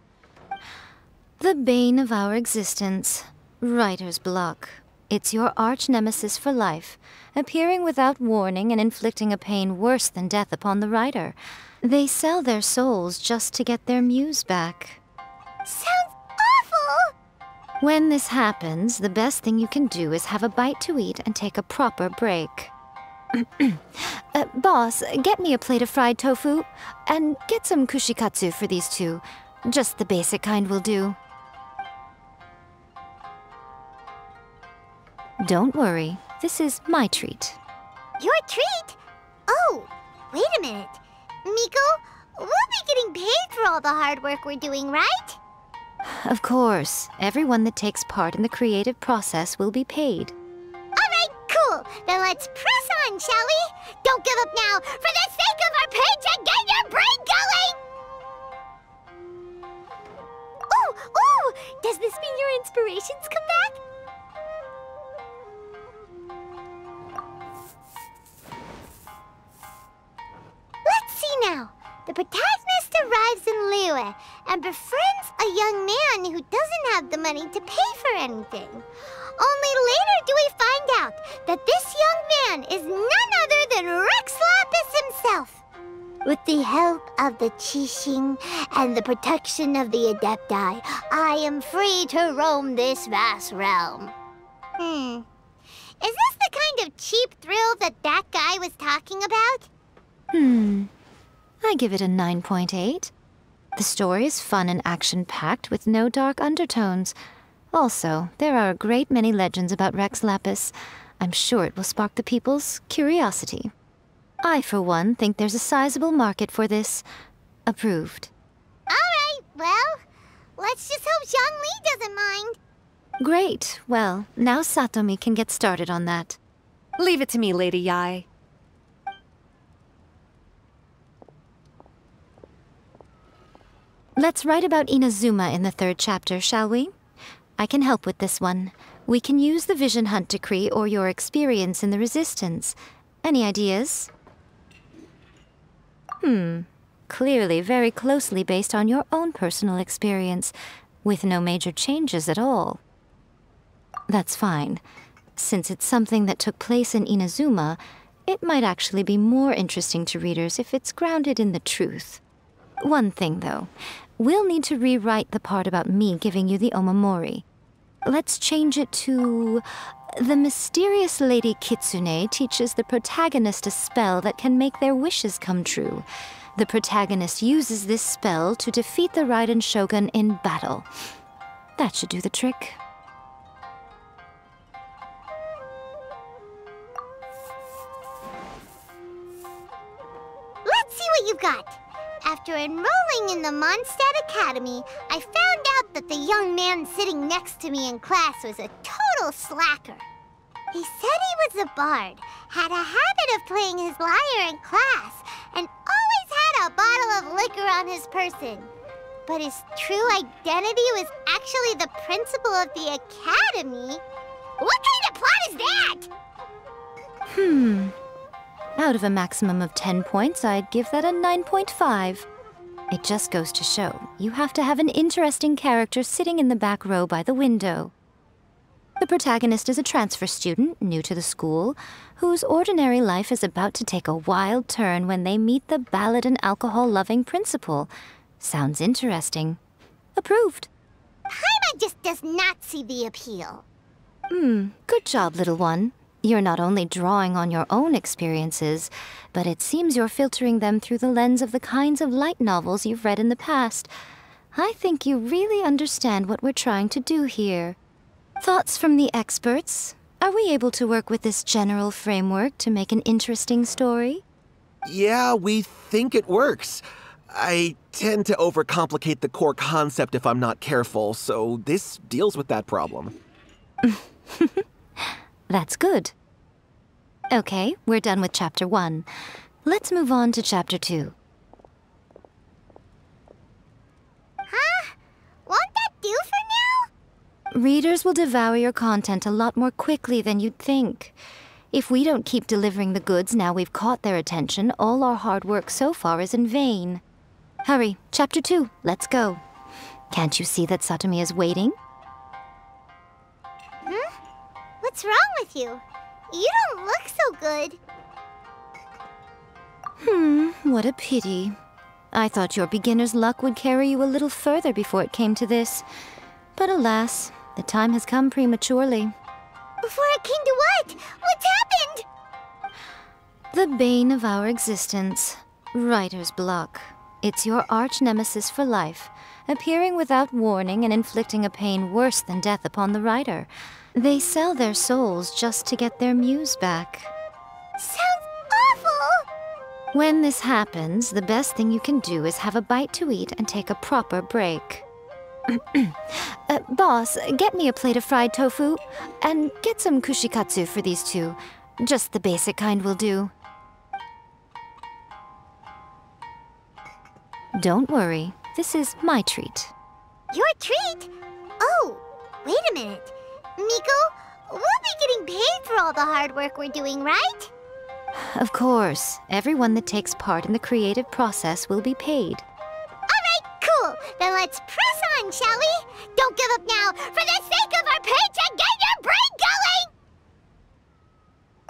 The bane of our existence. Writer's block. It's your arch-nemesis for life, appearing without warning and inflicting a pain worse than death upon the writer. They sell their souls just to get their muse back. Sounds awful! When this happens, the best thing you can do is have a bite to eat and take a proper break. Boss, get me a plate of fried tofu, and get some kushikatsu for these two. Just the basic kind will do. Don't worry, this is my treat. Your treat? Oh, wait a minute. Miko, we'll be getting paid for all the hard work we're doing, right? Of course, everyone that takes part in the creative process will be paid. Alright, cool. Then let's press on, shall we? Don't give up now. For the sake of our paycheck, get your brain going! Ooh! Does this mean your inspirations come back? Let's see now. The protagonist arrives in Liyue and befriends a young man who doesn't have the money to pay for anything. Only later do we find out that this young man is none other than Rex Lapis himself. With the help of the Qixing and the protection of the Adepti, I am free to roam this vast realm. Is this the kind of cheap thrill that guy was talking about? I give it a 9.8. The story is fun and action-packed with no dark undertones. Also, there are a great many legends about Rex Lapis. I'm sure it will spark the people's curiosity. I, for one, think there's a sizable market for this. Approved. Alright, well, let's just hope Zhongli doesn't mind. Great. Well, now Satomi can get started on that. Leave it to me, Lady Yae. Let's write about Inazuma in the 3rd chapter, shall we? I can help with this one. We can use the Vision Hunt Decree or your experience in the Resistance. Any ideas? Clearly very closely based on your own personal experience, with no major changes at all. That's fine. Since it's something that took place in Inazuma, it might actually be more interesting to readers if it's grounded in the truth. One thing, though. We'll need to rewrite the part about me giving you the Omamori. Let's change it to... The mysterious Lady Kitsune teaches the protagonist a spell that can make their wishes come true. The protagonist uses this spell to defeat the Raiden Shogun in battle. That should do the trick. Let's see what you've got. After enrolling in the Mondstadt Academy, I found out that the young man sitting next to me in class was a total slacker. He said he was a bard, had a habit of playing his lyre in class, and always had a bottle of liquor on his person. But his true identity was actually the principal of the academy? What kind of plot is that? Out of a maximum of 10 points, I'd give that a 9.5. It just goes to show, you have to have an interesting character sitting in the back row by the window. The protagonist is a transfer student, new to the school, whose ordinary life is about to take a wild turn when they meet the ballad and alcohol-loving principal. Sounds interesting. Approved. Paimon just does not see the appeal. Good job, little one. You're not only drawing on your own experiences, but it seems you're filtering them through the lens of the kinds of light novels you've read in the past. I think you really understand what we're trying to do here. Thoughts from the experts? Are we able to work with this general framework to make an interesting story? Yeah, we think it works. I tend to overcomplicate the core concept if I'm not careful, so this deals with that problem. That's good. Okay, we're done with Chapter 1. Let's move on to Chapter 2. Huh? Won't that do for now? Readers will devour your content a lot more quickly than you'd think. If we don't keep delivering the goods now we've caught their attention, all our hard work so far is in vain. Hurry, Chapter 2, let's go. Can't you see that Satomi is waiting? What's wrong with you? You don't look so good. What a pity. I thought your beginner's luck would carry you a little further before it came to this. But alas, the time has come prematurely. Before it came to what? What's happened? The bane of our existence, writer's block. It's your arch-nemesis for life, appearing without warning and inflicting a pain worse than death upon the writer. They sell their souls just to get their muse back. Sounds awful! When this happens, the best thing you can do is have a bite to eat and take a proper break. Boss, get me a plate of fried tofu, and get some kushikatsu for these two. Just the basic kind will do. Don't worry, this is my treat. Your treat? Oh, wait a minute. Miko, we'll be getting paid for all the hard work we're doing, right? Of course, everyone that takes part in the creative process will be paid. Alright, cool. Then let's press on, shall we? Don't give up now. For the sake of our paycheck, get your brain going!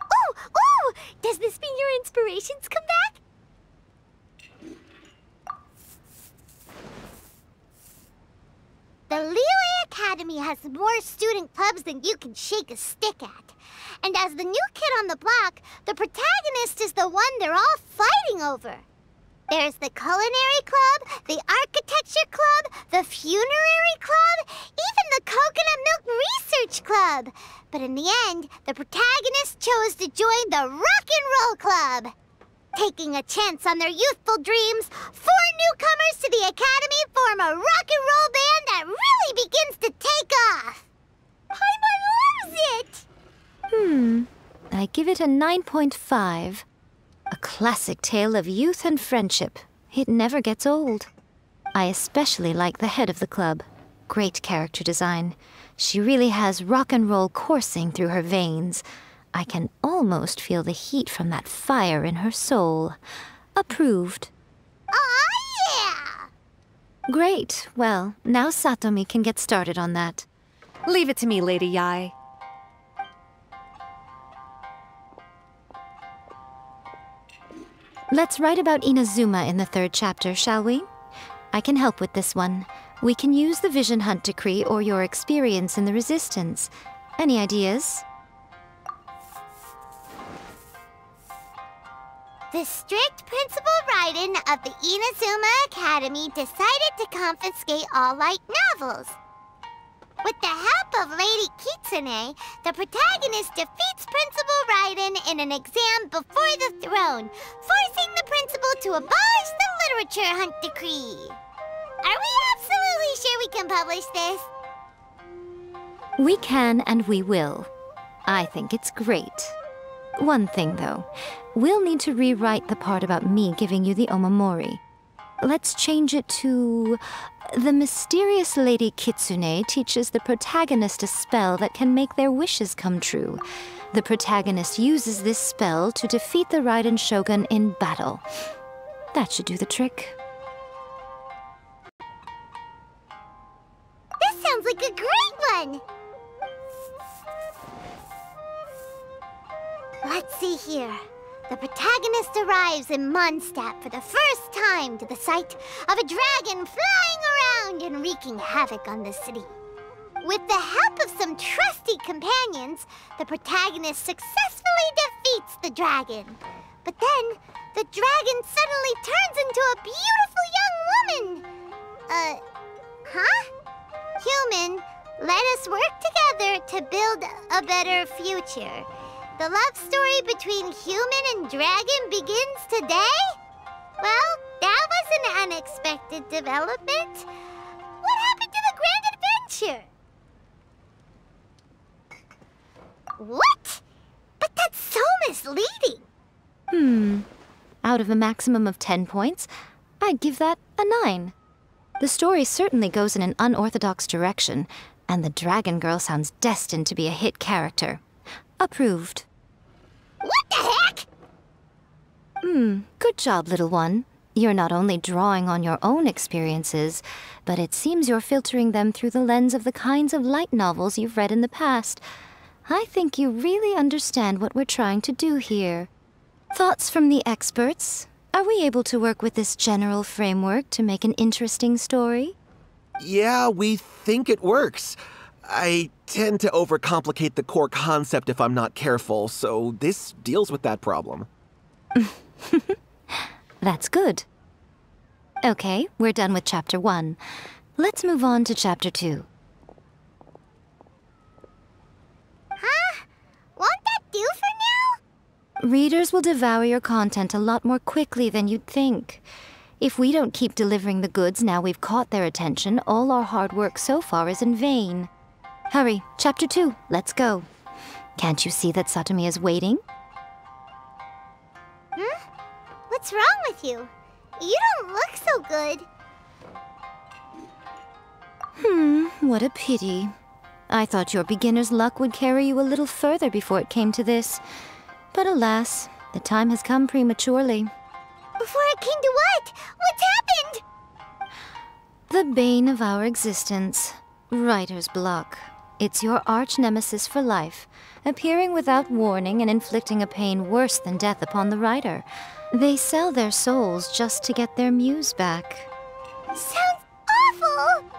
Ooh! Does this mean your inspirations come back? The Liyue Academy has more student clubs than you can shake a stick at. And as the new kid on the block, the protagonist is the one they're all fighting over. There's the Culinary Club, the Architecture Club, the Funerary Club, even the Coconut Milk Research Club. But in the end, the protagonist chose to join the Rock and Roll Club. Taking a chance on their youthful dreams, 4 newcomers to the Academy form a rock and roll band that really begins to take off. Paimon loves it! I give it a 9.5. A classic tale of youth and friendship. It never gets old. I especially like the head of the club. Great character design. She really has rock and roll coursing through her veins. I can almost feel the heat from that fire in her soul. Approved. Aw, yeah! Great. Well, now Satomi can get started on that. Leave it to me, Lady Yae. Let's write about Inazuma in the 3rd chapter, shall we? I can help with this one. We can use the Vision Hunt decree or your experience in the Resistance. Any ideas? The strict Principal Raiden of the Inazuma Academy decided to confiscate all light novels. With the help of Lady Kitsune, the protagonist defeats Principal Raiden in an exam before the throne, forcing the principal to abolish the Literature Hunt decree. Are we absolutely sure we can publish this? We can and we will. I think it's great. One thing, though. We'll need to rewrite the part about me giving you the omamori. Let's change it to... The mysterious Lady Kitsune teaches the protagonist a spell that can make their wishes come true. The protagonist uses this spell to defeat the Raiden Shogun in battle. That should do the trick. This sounds like a great one! Let's see here. The protagonist arrives in Mondstadt for the first time to the sight of a dragon flying around and wreaking havoc on the city. With the help of some trusty companions, the protagonist successfully defeats the dragon. But then, the dragon suddenly turns into a beautiful young woman. Huh? Human, let us work together to build a better future. The love story between human and dragon begins today? Well, that was an unexpected development. What happened to the grand adventure? What? But that's so misleading. Out of a maximum of 10 points, I'd give that a 9. The story certainly goes in an unorthodox direction, and the Dragon Girl sounds destined to be a hit character. Approved. What the heck? Good job, little one. You're not only drawing on your own experiences, but it seems you're filtering them through the lens of the kinds of light novels you've read in the past. I think you really understand what we're trying to do here. Thoughts from the experts? Are we able to work with this general framework to make an interesting story? Yeah, we think it works. I tend to overcomplicate the core concept if I'm not careful, so this deals with that problem. That's good. Okay, we're done with Chapter 1. Let's move on to Chapter 2. Huh? Won't that do for now? Readers will devour your content a lot more quickly than you'd think. If we don't keep delivering the goods now we've caught their attention, all our hard work so far is in vain. Hurry, Chapter 2, let's go. Can't you see that Satomi is waiting? What's wrong with you? You don't look so good. What a pity. I thought your beginner's luck would carry you a little further before it came to this. But alas, the time has come prematurely. Before it came to what? What's happened? The bane of our existence, writer's block. It's your arch-nemesis for life, appearing without warning and inflicting a pain worse than death upon the writer. They sell their souls just to get their muse back. Sounds awful!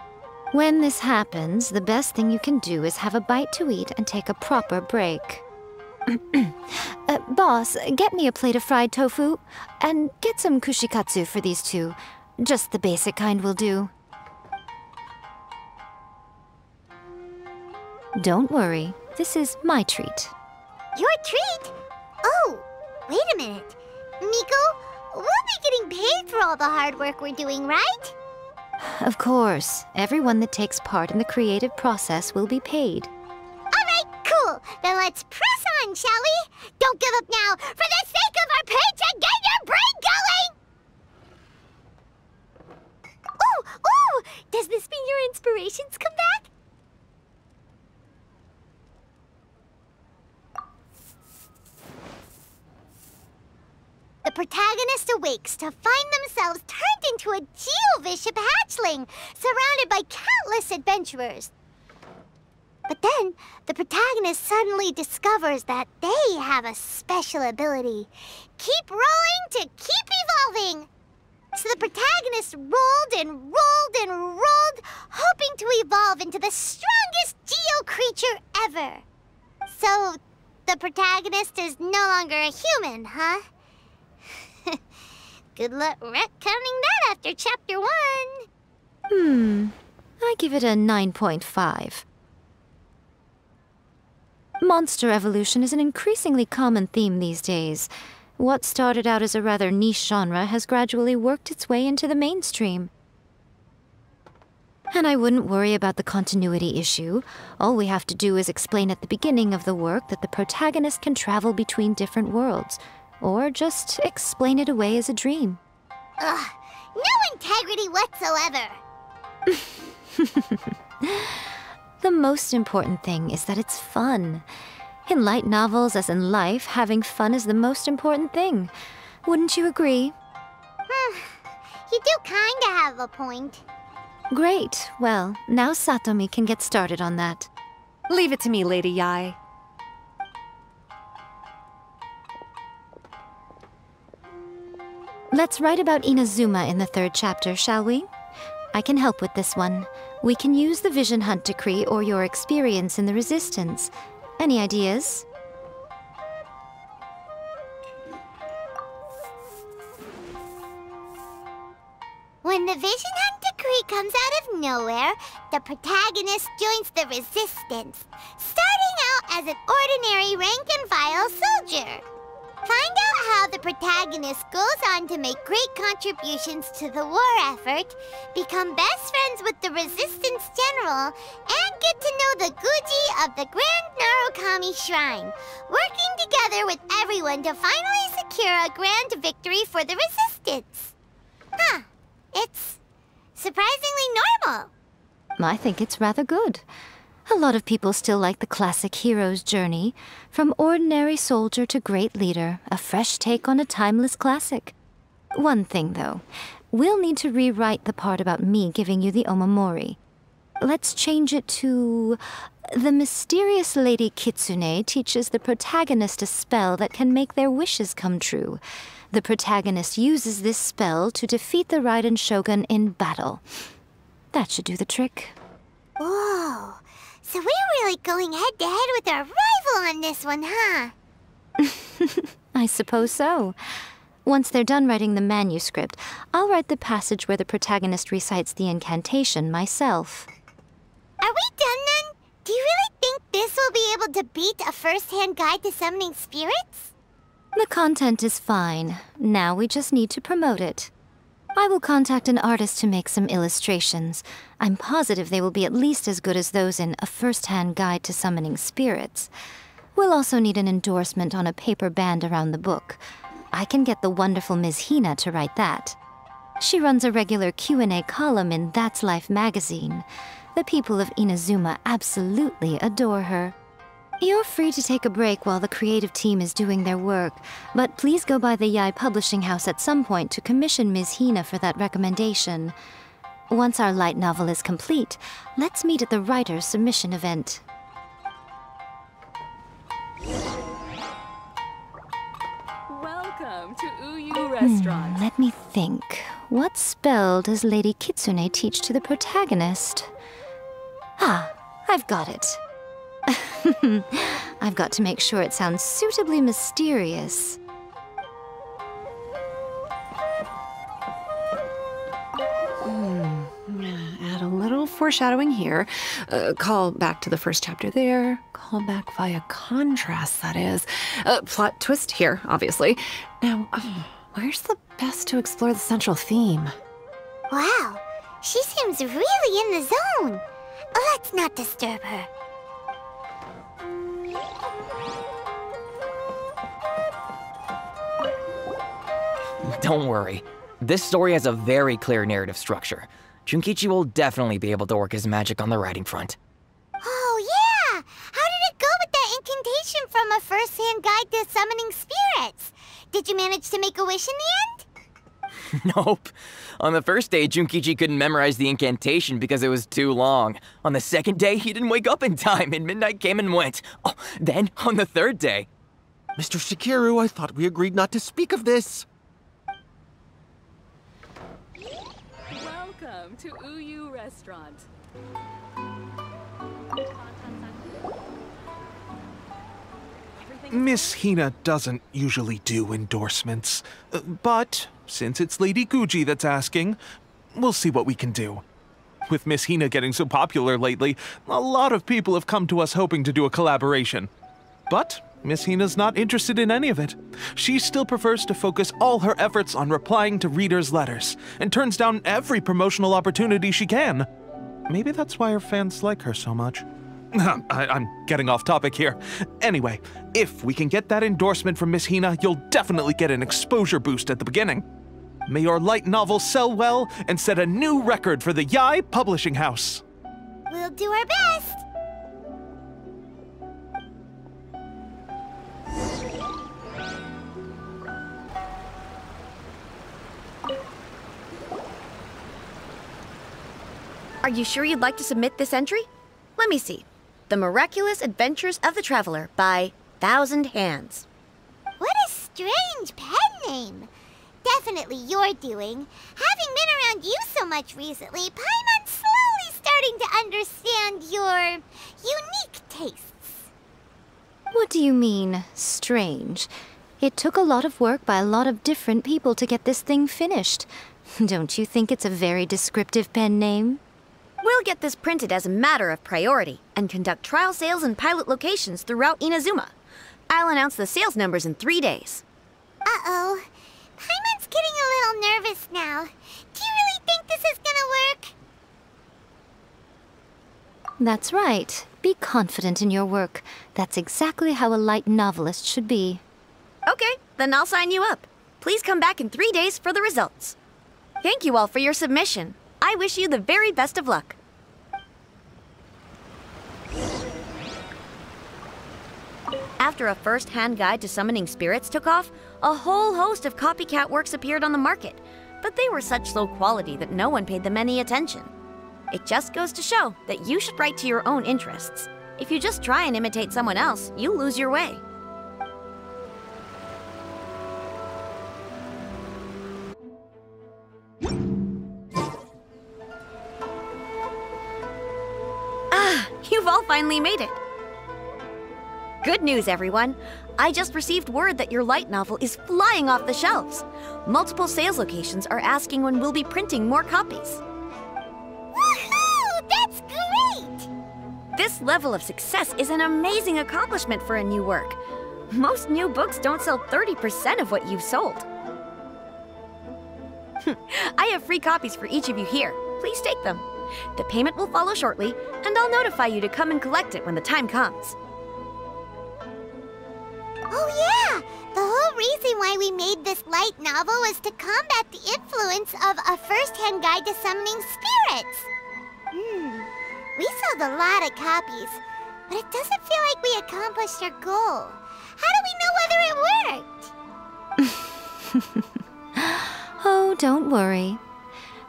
When this happens, the best thing you can do is have a bite to eat and take a proper break. Boss, get me a plate of fried tofu, and get some kushikatsu for these two. Just the basic kind will do. Don't worry, this is my treat. Your treat? Oh, wait a minute. Miko, we'll be getting paid for all the hard work we're doing, right? Of course, everyone that takes part in the creative process will be paid. Alright, cool. Then let's press on, shall we? Don't give up now. For the sake of our paycheck, get your brain going! Ooh! Does this mean your inspirations come back? The protagonist awakes to find themselves turned into a geo-bishop hatchling, surrounded by countless adventurers. But then, the protagonist suddenly discovers that they have a special ability. Keep rolling to keep evolving! So the protagonist rolled and rolled and rolled, hoping to evolve into the strongest geo creature ever. So, the protagonist is no longer a human, huh? Good luck retconning that after Chapter 1. I give it a 9.5. Monster evolution is an increasingly common theme these days. What started out as a rather niche genre has gradually worked its way into the mainstream. And I wouldn't worry about the continuity issue. All we have to do is explain at the beginning of the work that the protagonist can travel between different worlds, or just explain it away as a dream. Ugh, no integrity whatsoever. The most important thing is that it's fun. In light novels, as in life, having fun is the most important thing. Wouldn't you agree? You do kinda have a point. Great. Well, now Satomi can get started on that. Leave it to me, Lady Yai. Let's write about Inazuma in the 3rd chapter, shall we? I can help with this one. We can use the Vision Hunt Decree or your experience in the Resistance. Any ideas? When the Vision Hunt Decree comes out of nowhere, the protagonist joins the Resistance, starting out as an ordinary rank-and-file soldier. Find out how the protagonist goes on to make great contributions to the war effort, become best friends with the Resistance General, and get to know the Guji of the Grand Narukami Shrine, working together with everyone to finally secure a grand victory for the Resistance. Huh. It's surprisingly normal. I think it's rather good. A lot of people still like the classic hero's journey, from ordinary soldier to great leader, a fresh take on a timeless classic. One thing, though, we'll need to rewrite the part about me giving you the omamori. Let's change it to... The mysterious Lady Kitsune teaches the protagonist a spell that can make their wishes come true. The protagonist uses this spell to defeat the Raiden Shogun in battle. That should do the trick. Whoa, so we're really going head-to-head with our rival on this one, huh? I suppose so. Once they're done writing the manuscript, I'll write the passage where the protagonist recites the incantation myself. Are we done then? Do you really think this will be able to beat a first-hand guide to summoning spirits? The content is fine. Now we just need to promote it. I will contact an artist to make some illustrations. I'm positive they will be at least as good as those in A First-Hand Guide to Summoning Spirits. We'll also need an endorsement on a paper band around the book. I can get the wonderful Ms. Hina to write that. She runs a regular Q&A column in That's Life magazine. The people of Inazuma absolutely adore her. You're free to take a break while the creative team is doing their work, but please go by the Yai Publishing House at some point to commission Ms. Hina for that recommendation. Once our light novel is complete, let's meet at the writer's submission event. Welcome to Uyu Restaurant. Let me think. What spell does Lady Kitsune teach to the protagonist? Ah, I've got it. I've got to make sure it sounds suitably mysterious. Add a little foreshadowing here. Call back to the first chapter there. Call back via contrast, that is. Plot twist here, obviously. Now, where's the best to explore the central theme? Wow, she seems really in the zone. Let's not disturb her. Don't worry. This story has a very clear narrative structure. Junkichi will definitely be able to work his magic on the writing front. Oh, yeah! How did it go with that incantation from A First-Hand Guide to Summoning Spirits? Did you manage to make a wish in the end? Nope. On the first day, Junkichi couldn't memorize the incantation because it was too long. On the second day, he didn't wake up in time, and midnight came and went. Oh, then, on the third day... Mr. Shikiru, I thought we agreed not to speak of this. Welcome to Uyu Restaurant. Miss Hina doesn't usually do endorsements, but since it's Lady Guji that's asking, we'll see what we can do. With Miss Hina getting so popular lately, a lot of people have come to us hoping to do a collaboration. But Miss Hina's not interested in any of it. She still prefers to focus all her efforts on replying to readers' letters, and turns down every promotional opportunity she can. Maybe that's why her fans like her so much. I'm getting off topic here. Anyway, if we can get that endorsement from Miss Hina, you'll definitely get an exposure boost at the beginning. May your light novel sell well and set a new record for the Yai Publishing House. We'll do our best. Are you sure you'd like to submit this entry? Let me see. The Miraculous Adventures of the Traveler by Thousand Hands. What a strange pen name. Definitely your doing. Having been around you so much recently, Paimon's slowly starting to understand your unique tastes. What do you mean, strange? It took a lot of work by a lot of different people to get this thing finished. Don't you think it's a very descriptive pen name? We'll get this printed as a matter of priority and conduct trial sales in pilot locations throughout Inazuma. I'll announce the sales numbers in 3 days. Uh-oh. Paimon's getting a little nervous now. Do you really think this is gonna work? That's right. Be confident in your work. That's exactly how a light novelist should be. Okay, then I'll sign you up. Please come back in 3 days for the results. Thank you all for your submission. I wish you the very best of luck. After a first-hand guide to summoning spirits took off, a whole host of copycat works appeared on the market, but they were such low quality that no one paid them any attention. It just goes to show that you should write to your own interests. If you just try and imitate someone else, you'll lose your way. You've all finally made it. Good news, everyone. I just received word that your light novel is flying off the shelves. Multiple sales locations are asking when we'll be printing more copies. Woohoo! That's great! This level of success is an amazing accomplishment for a new work. Most new books don't sell 30% of what you've sold. I have free copies for each of you here. Please take them. The payment will follow shortly, and I'll notify you to come and collect it when the time comes. Oh yeah! The whole reason why we made this light novel was to combat the influence of a first-hand guide to summoning spirits. We sold a lot of copies, but it doesn't feel like we accomplished our goal. How do we know whether it worked? Oh, don't worry.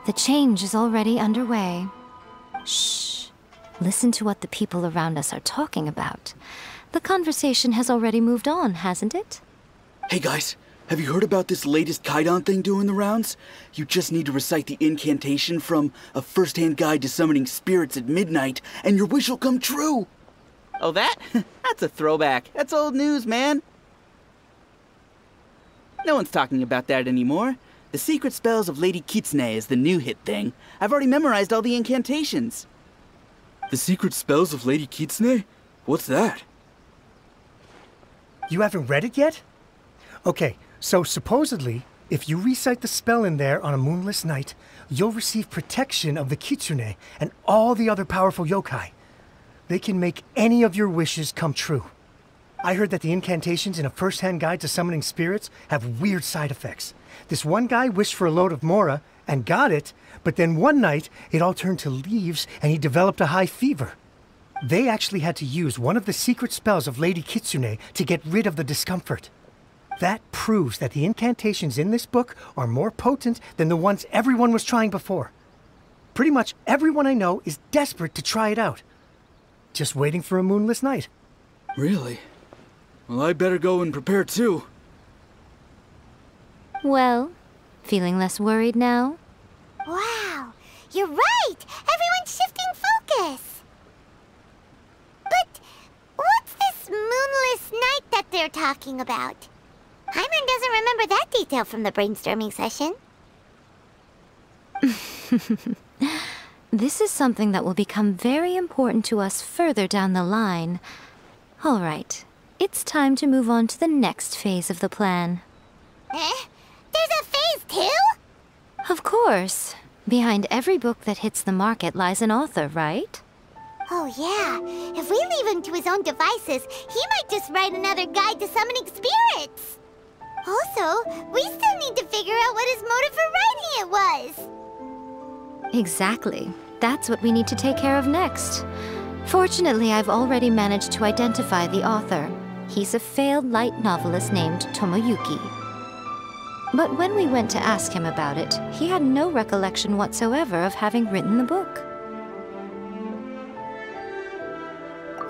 The change is already underway. Shh. Listen to what the people around us are talking about. The conversation has already moved on, hasn't it? Hey guys, have you heard about this latest Kaidan thing doing the rounds? You just need to recite the incantation from A First-Hand Guide to Summoning Spirits at midnight, and your wish will come true! Oh, that? That's a throwback. That's old news, man. No one's talking about that anymore. The Secret Spells of Lady Kitsune is the new hit thing. I've already memorized all the incantations. The Secret Spells of Lady Kitsune? What's that? You haven't read it yet? Okay, so supposedly, if you recite the spell in there on a moonless night, you'll receive protection of the Kitsune and all the other powerful yokai. They can make any of your wishes come true. I heard that the incantations in A First-Hand Guide to Summoning Spirits have weird side effects. This one guy wished for a load of mora and got it, but then one night it all turned to leaves and he developed a high fever. They actually had to use one of the secret spells of Lady Kitsune to get rid of the discomfort. That proves that the incantations in this book are more potent than the ones everyone was trying before. Pretty much everyone I know is desperate to try it out. Just waiting for a moonless night. Really? Well, I better go and prepare too. Well, feeling less worried now? Wow, you're right! Everyone's shifting focus! But what's this moonless night that they're talking about? Hyman doesn't remember that detail from the brainstorming session. This is something that will become very important to us further down the line. All right, it's time to move on to the next phase of the plan. There's a phase 2? Of course. Behind every book that hits the market lies an author, right? Oh yeah, if we leave him to his own devices, he might just write another guide to summoning spirits. Also, we still need to figure out what his motive for writing it was. Exactly. That's what we need to take care of next. Fortunately, I've already managed to identify the author. He's a failed light novelist named Tomoyuki. But when we went to ask him about it, he had no recollection whatsoever of having written the book.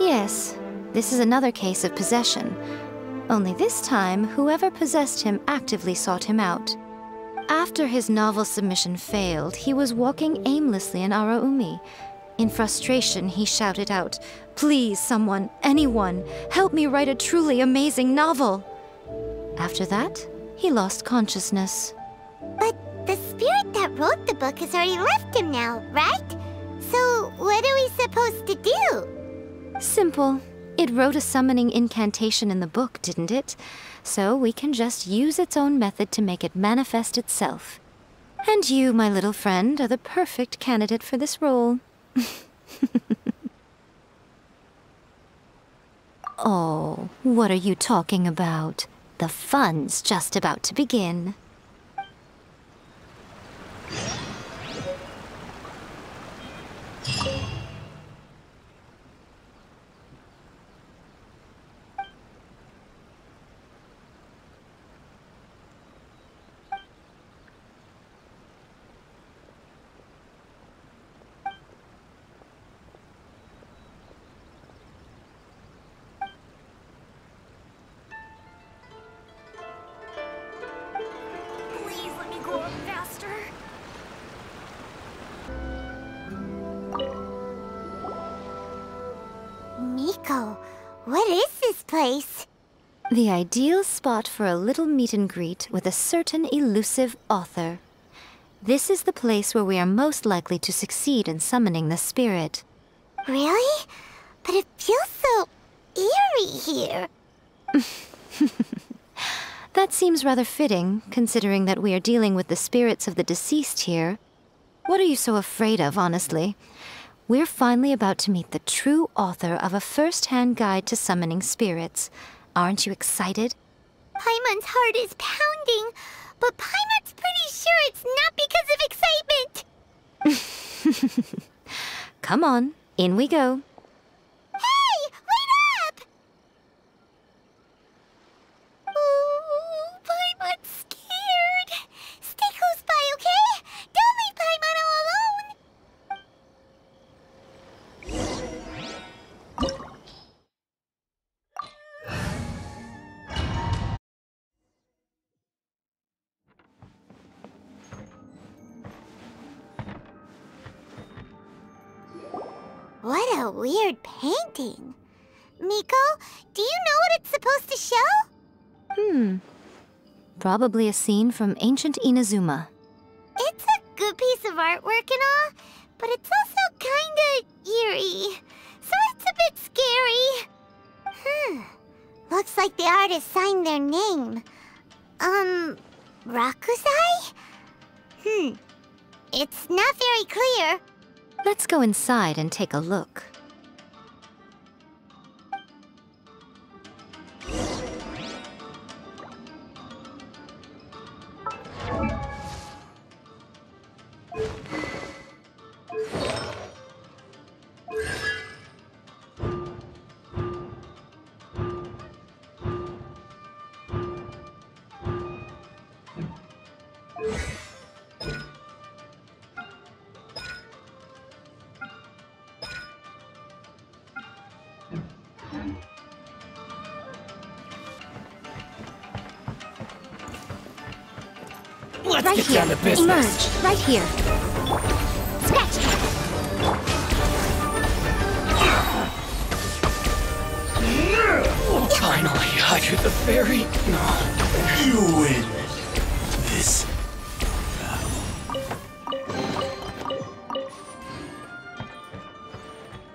Yes, this is another case of possession. Only this time, whoever possessed him actively sought him out. After his novel submission failed, he was walking aimlessly in Araumi. In frustration, he shouted out, "Please, someone, anyone, help me write a truly amazing novel!" After that, he lost consciousness. But the spirit that wrote the book has already left him now, right? So what are we supposed to do? Simple. It wrote a summoning incantation in the book, didn't it? So we can just use its own method to make it manifest itself. And you, my little friend, are the perfect candidate for this role. Oh, what are you talking about? The fun's just about to begin. Miko, what is this place? The ideal spot for a little meet and greet with a certain elusive author. This is the place where we are most likely to succeed in summoning the spirit. Really? But it feels so eerie here. That seems rather fitting, considering that we are dealing with the spirits of the deceased here. What are you so afraid of, honestly? We're finally about to meet the true author of a first-hand guide to summoning spirits. Aren't you excited? Paimon's heart is pounding, but Paimon's pretty sure it's not because of excitement. Come on, in we go. Hey, wait up! Ooh, Paimon's scared. Stay close by, okay? Don't leave Paimon all alone. What a weird painting. Miko, do you know what it's supposed to show? Probably a scene from ancient Inazuma. It's a good piece of artwork and all, but it's also kinda eerie. So it's a bit scary. Looks like the artist signed their name. Rakusai? It's not very clear. Let's go inside and take a look. Let's get down to business. Emerge, right here. Scratch! Finally, I hear the fairy. You win this battle.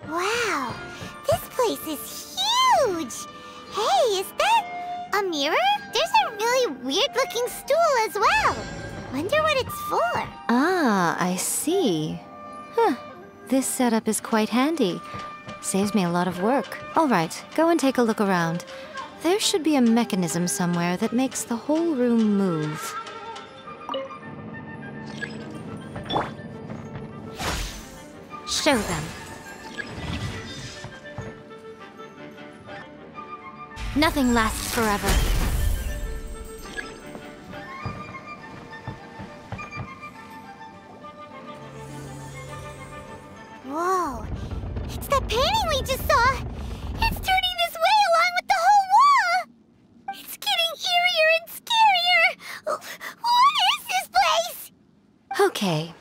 Wow, this place is huge. Hey, is that a mirror? There's a really weird-looking stool as well. Wonder what it's for. Ah, I see. Huh. This setup is quite handy. Saves me a lot of work. All right, go and take a look around. There should be a mechanism somewhere that makes the whole room move. Show them. Nothing lasts forever. Whoa, it's that painting we just saw! It's turning this way along with the whole wall! It's getting eerier and scarier! What is this place? Okay,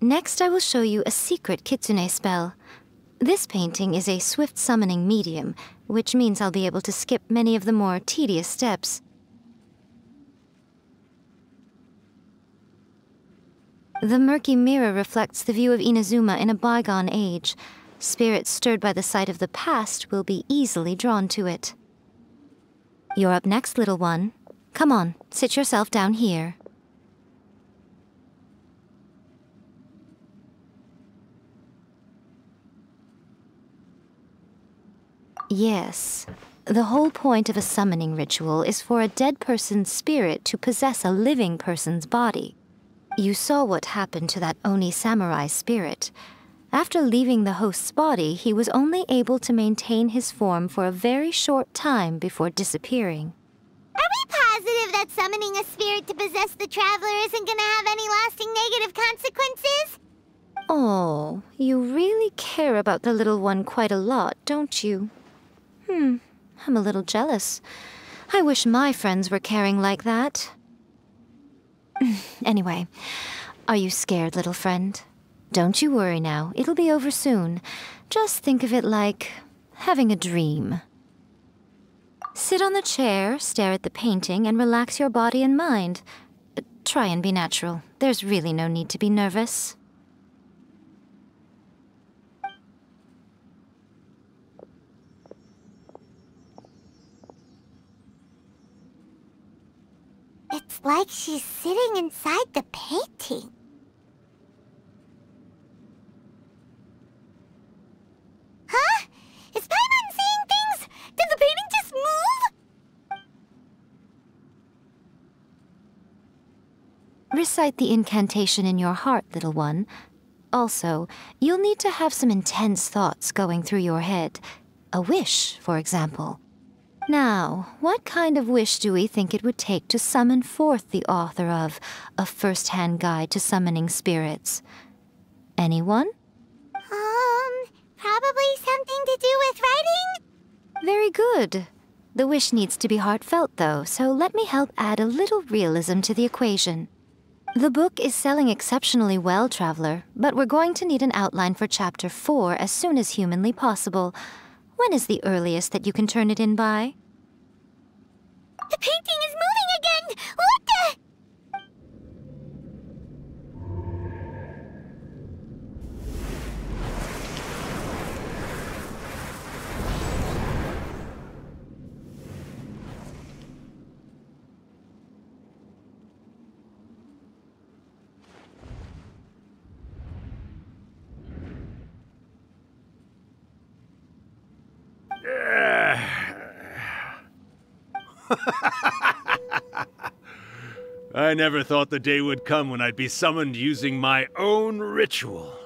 next I will show you a secret kitsune spell. This painting is a swift summoning medium, which means I'll be able to skip many of the more tedious steps. The murky mirror reflects the view of Inazuma in a bygone age. Spirits stirred by the sight of the past will be easily drawn to it. You're up next, little one. Come on, sit yourself down here. Yes. The whole point of a summoning ritual is for a dead person's spirit to possess a living person's body. You saw what happened to that Oni samurai spirit. After leaving the host's body, he was only able to maintain his form for a very short time before disappearing. Are we positive that summoning a spirit to possess the traveler isn't gonna have any lasting negative consequences? Oh, you really care about the little one quite a lot, don't you? I'm a little jealous. I wish my friends were caring like that. Anyway, are you scared, little friend? Don't you worry now, it'll be over soon. Just think of it like having a dream. Sit on the chair, stare at the painting, and relax your body and mind. Try and be natural. There's really no need to be nervous. It's like she's sitting inside the painting. Huh? Is Paimon seeing things? Did the painting just move? Recite the incantation in your heart, little one. Also, you'll need to have some intense thoughts going through your head. A wish, for example. Now, what kind of wish do we think it would take to summon forth the author of A First-Hand Guide to Summoning Spirits? Anyone? Probably something to do with writing? Very good. The wish needs to be heartfelt, though, so let me help add a little realism to the equation. The book is selling exceptionally well, Traveler, but we're going to need an outline for Chapter 4 as soon as humanly possible. When is the earliest that you can turn it in by? The painting is moving again! What the? I never thought the day would come when I'd be summoned using my own ritual.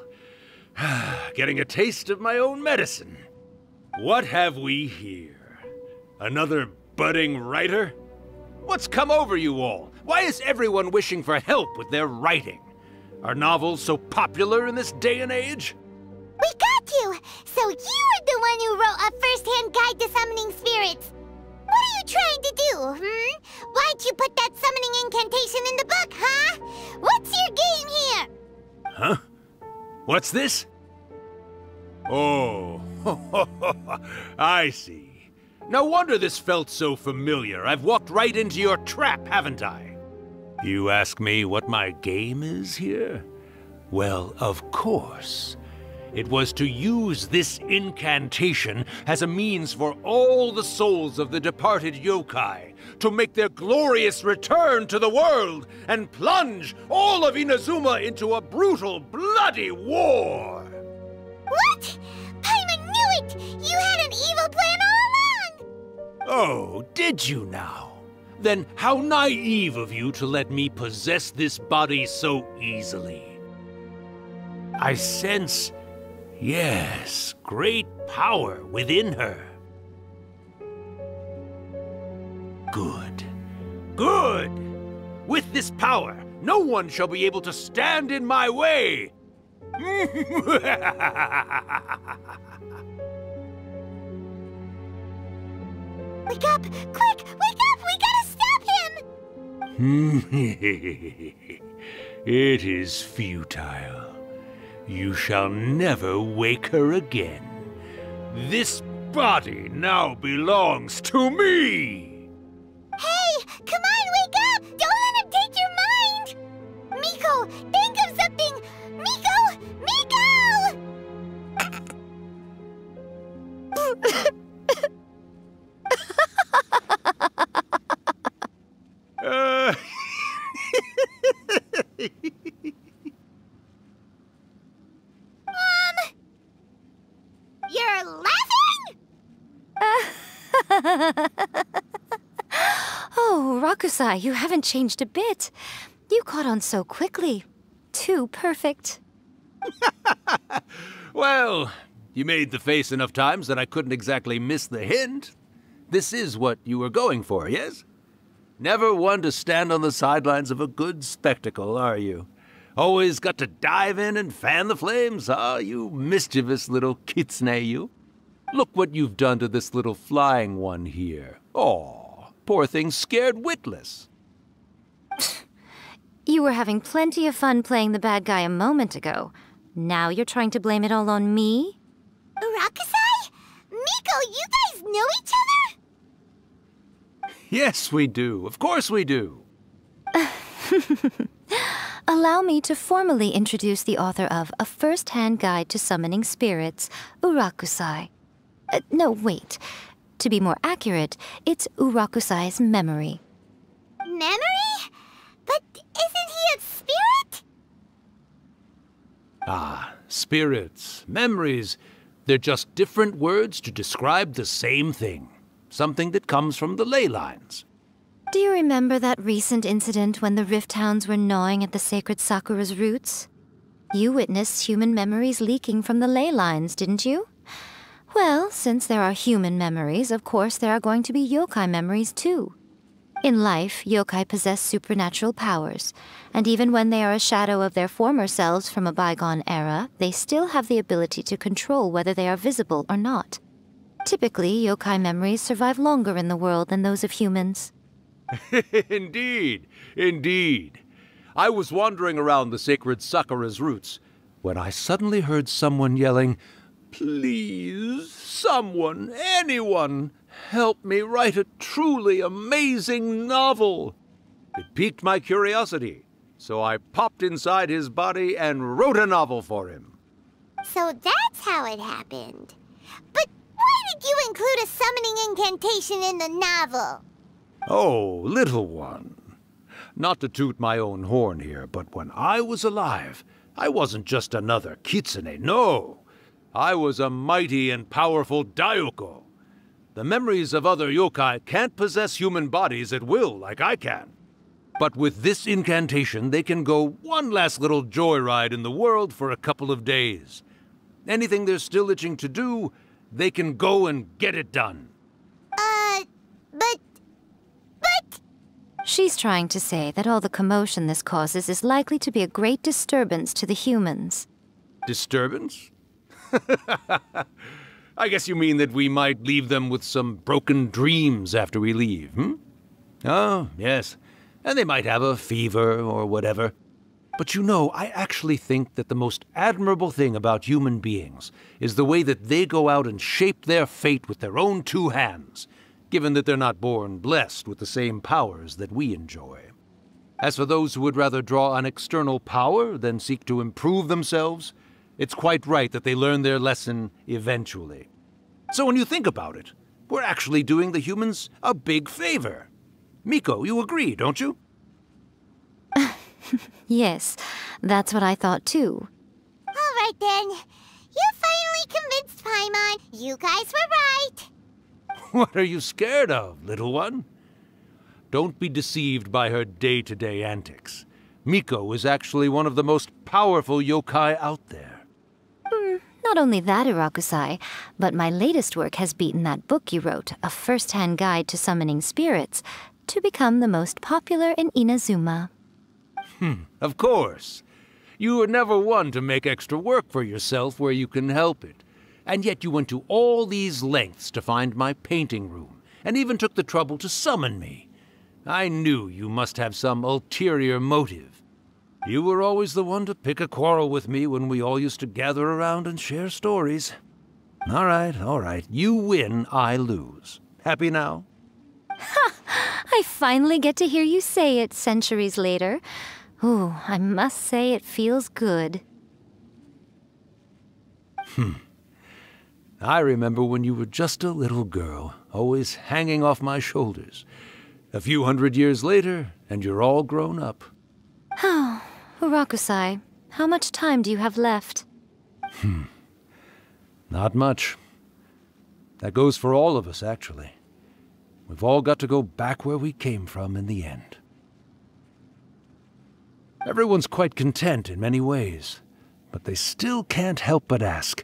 Getting a taste of my own medicine. What have we here? Another budding writer? What's come over you all? Why is everyone wishing for help with their writing? Are novels so popular in this day and age? We got you! So you were the one who wrote A First-Hand Guide to Summoning Spirits. What are you trying to do, Why'd you put that summoning incantation in the book, huh? What's your game here? Huh? What's this? Oh, I see. No wonder this felt so familiar. I've walked right into your trap, haven't I? You ask me what my game is here? Well, of course. It was to use this incantation as a means for all the souls of the departed yokai to make their glorious return to the world and plunge all of Inazuma into a brutal, bloody war! What? Paimon knew it! You had an evil plan all along! Oh, did you now? Then how naive of you to let me possess this body so easily. I sense, yes, great power within her. Good. Good! With this power, no one shall be able to stand in my way! Wake up! Quick! Wake up! We gotta stop him! It is futile. You shall never wake her again. This body now belongs to me! Hey! Come on, wake up! Don't let him take your mind! Miko, think of something! Miko! Miko! You're laughing? Oh, Rakusai, you haven't changed a bit. You caught on so quickly. Too perfect. Well, you made the face enough times that I couldn't exactly miss the hint. This is what you were going for, yes? Never one to stand on the sidelines of a good spectacle, are you? Always got to dive in and fan the flames, ah, you mischievous little kitsune, you. Look what you've done to this little flying one here. Aw, poor thing scared witless. You were having plenty of fun playing the bad guy a moment ago. Now you're trying to blame it all on me? Rakusai? Miko, you guys know each other? Yes, we do. Of course we do. Allow me to formally introduce the author of A First-Hand Guide to Summoning Spirits, Urakusai. No, wait. To be more accurate, it's Urakusai's memory. Memory? But isn't he a spirit? Ah, spirits, memories. They're just different words to describe the same thing. Something that comes from the ley lines. Do you remember that recent incident when the Rift Hounds were gnawing at the sacred Sakura's roots? You witnessed human memories leaking from the ley lines, didn't you? Well, since there are human memories, of course there are going to be yokai memories too. In life, yokai possess supernatural powers, and even when they are a shadow of their former selves from a bygone era, they still have the ability to control whether they are visible or not. Typically, yokai memories survive longer in the world than those of humans. Indeed, indeed. I was wandering around the sacred Sakura's roots when I suddenly heard someone yelling, "Please, someone, anyone, help me write a truly amazing novel." It piqued my curiosity, so I popped inside his body and wrote a novel for him. So that's how it happened. But why did you include a summoning incantation in the novel? Oh, little one. Not to toot my own horn here, but when I was alive, I wasn't just another kitsune, no. I was a mighty and powerful Daioko. The memories of other yokai can't possess human bodies at will like I can. But with this incantation, they can go one last little joyride in the world for a couple of days. Anything they're still itching to do, they can go and get it done. But... She's trying to say that all the commotion this causes is likely to be a great disturbance to the humans. Disturbance? I guess you mean that we might leave them with some broken dreams after we leave, hmm? Oh, yes. And they might have a fever or whatever. But you know, I actually think that the most admirable thing about human beings is the way that they go out and shape their fate with their own two hands, given that they're not born blessed with the same powers that we enjoy. As for those who would rather draw on external power than seek to improve themselves, It's quite right that they learn their lesson eventually. So when you think about it, we're actually doing the humans a big favor. Miko, you agree, don't you? Yes, that's what I thought too. All right then. You finally convinced Paimon. You guys were right. What are you scared of, little one? Don't be deceived by her day-to-day antics. Miko is actually one of the most powerful yokai out there. Not only that, Urakusai, but my latest work has beaten that book you wrote, A First-Hand Guide to Summoning Spirits, to become the most popular in Inazuma. Of course. You were never one to make extra work for yourself where you can help it. And yet you went to all these lengths to find my painting room, and even took the trouble to summon me. I knew you must have some ulterior motive. You were always the one to pick a quarrel with me when we all used to gather around and share stories. All right. You win, I lose. Happy now? Ha! I finally get to hear you say it centuries later. Ooh, I must say it feels good. I remember when you were just a little girl, always hanging off my shoulders. A few hundred years later, and you're all grown up. Oh, Urakusai, how much time do you have left? Not much. That goes for all of us, actually. We've all got to go back where we came from in the end. Everyone's quite content in many ways, but they still can't help but ask,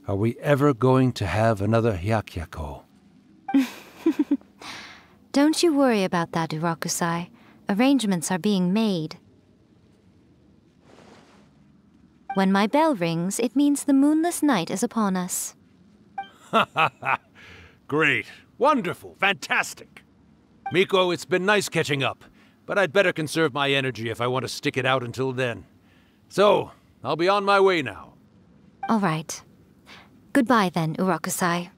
are we ever going to have another Hyakyako? Don't you worry about that, Urakusai. Arrangements are being made. When my bell rings, it means the moonless night is upon us. Great. Wonderful. Fantastic. Miko, it's been nice catching up, but I'd better conserve my energy if I want to stick it out until then. So, I'll be on my way now. All right. Goodbye then, Urakusai.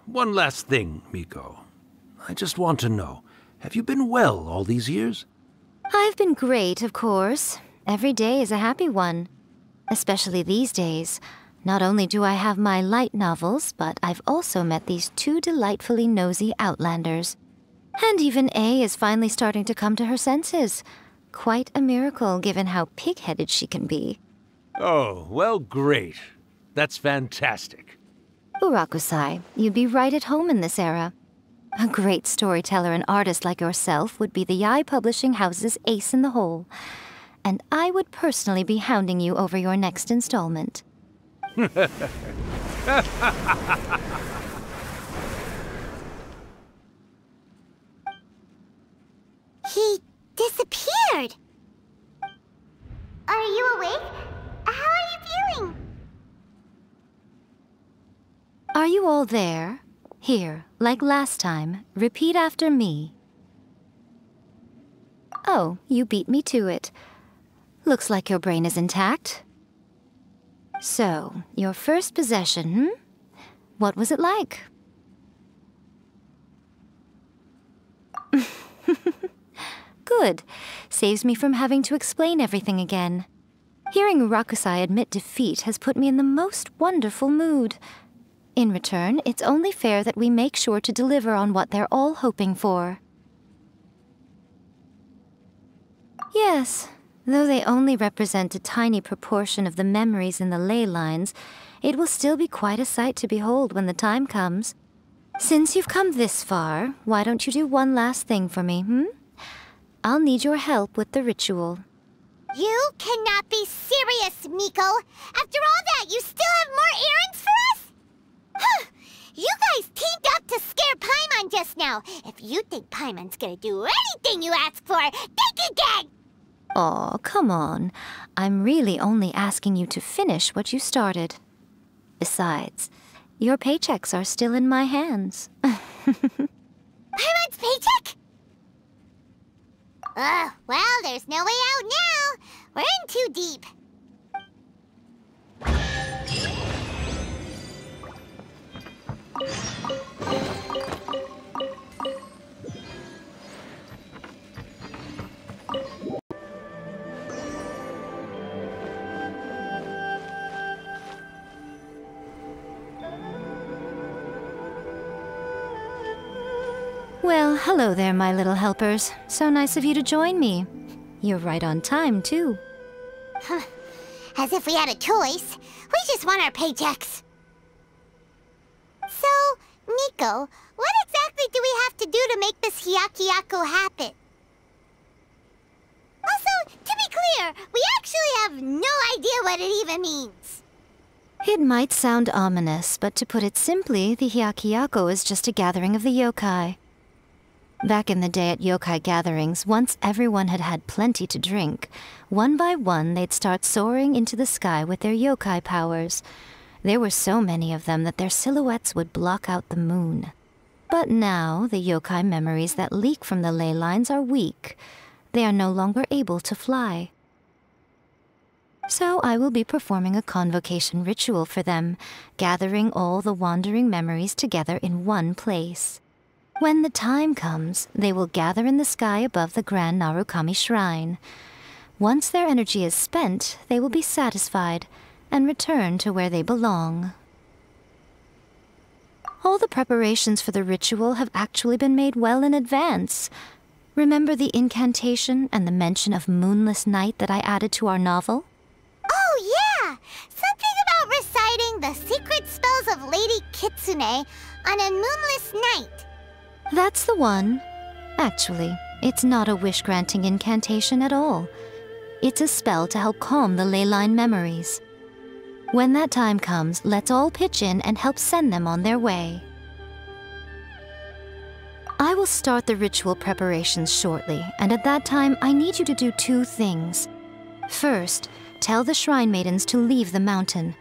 One last thing, Miko. I just want to know, have you been well all these years? I've been great, of course. Every day is a happy one. Especially these days. Not only do I have my light novels, but I've also met these two delightfully nosy outlanders. And even A is finally starting to come to her senses. Quite a miracle, given how pig-headed she can be. Oh, well, great. That's fantastic. Urakusai, you'd be right at home in this era. A great storyteller and artist like yourself would be the Yae Publishing House's ace in the hole. And I would personally be hounding you over your next installment. He disappeared. Are you awake? How are you feeling? Are you all there? Here, like last time, repeat after me. Oh, you beat me to it. Looks like your brain is intact. So, your first possession, What was it like? Good. Saves me from having to explain everything again. Hearing Urakusai admit defeat has put me in the most wonderful mood. In return, it's only fair that we make sure to deliver on what they're all hoping for. Yes, though they only represent a tiny proportion of the memories in the ley lines, it will still be quite a sight to behold when the time comes. Since you've come this far, why don't you do one last thing for me, I'll need your help with the ritual. You cannot be serious, Miko! After all that, you still have more errands for us? Huh! You guys teamed up to scare Paimon just now. If you think Paimon's gonna do anything you ask for, think again! Aw, come on. I'm really only asking you to finish what you started. Besides, your paychecks are still in my hands. Paimon's paycheck? Well, there's no way out now. We're in too deep. Well, hello there, my little helpers. So nice of you to join me. You're right on time, too. As if we had a choice. We just want our paychecks. So, Miko, what exactly do we have to do to make this Hyakyako happen? Also, to be clear, we actually have no idea what it even means. It might sound ominous, but to put it simply, the Hyakyako is just a gathering of the yokai. Back in the day at yokai gatherings, once everyone had had plenty to drink, one by one they'd start soaring into the sky with their yokai powers. There were so many of them that their silhouettes would block out the moon. But now, the yokai memories that leak from the ley lines are weak. They are no longer able to fly. So I will be performing a convocation ritual for them, gathering all the wandering memories together in one place. When the time comes, they will gather in the sky above the Grand Narukami Shrine. Once their energy is spent, they will be satisfied and return to where they belong. All the preparations for the ritual have actually been made well in advance. Remember the incantation and the mention of moonless night that I added to our novel? Oh, yeah! Something about reciting the secret spells of Lady Kitsune on a moonless night. That's the one. Actually, it's not a wish-granting incantation at all. It's a spell to help calm the ley line memories. When that time comes, let's all pitch in and help send them on their way. I will start the ritual preparations shortly, and at that time, I need you to do two things. First, tell the Shrine Maidens to leave the mountain.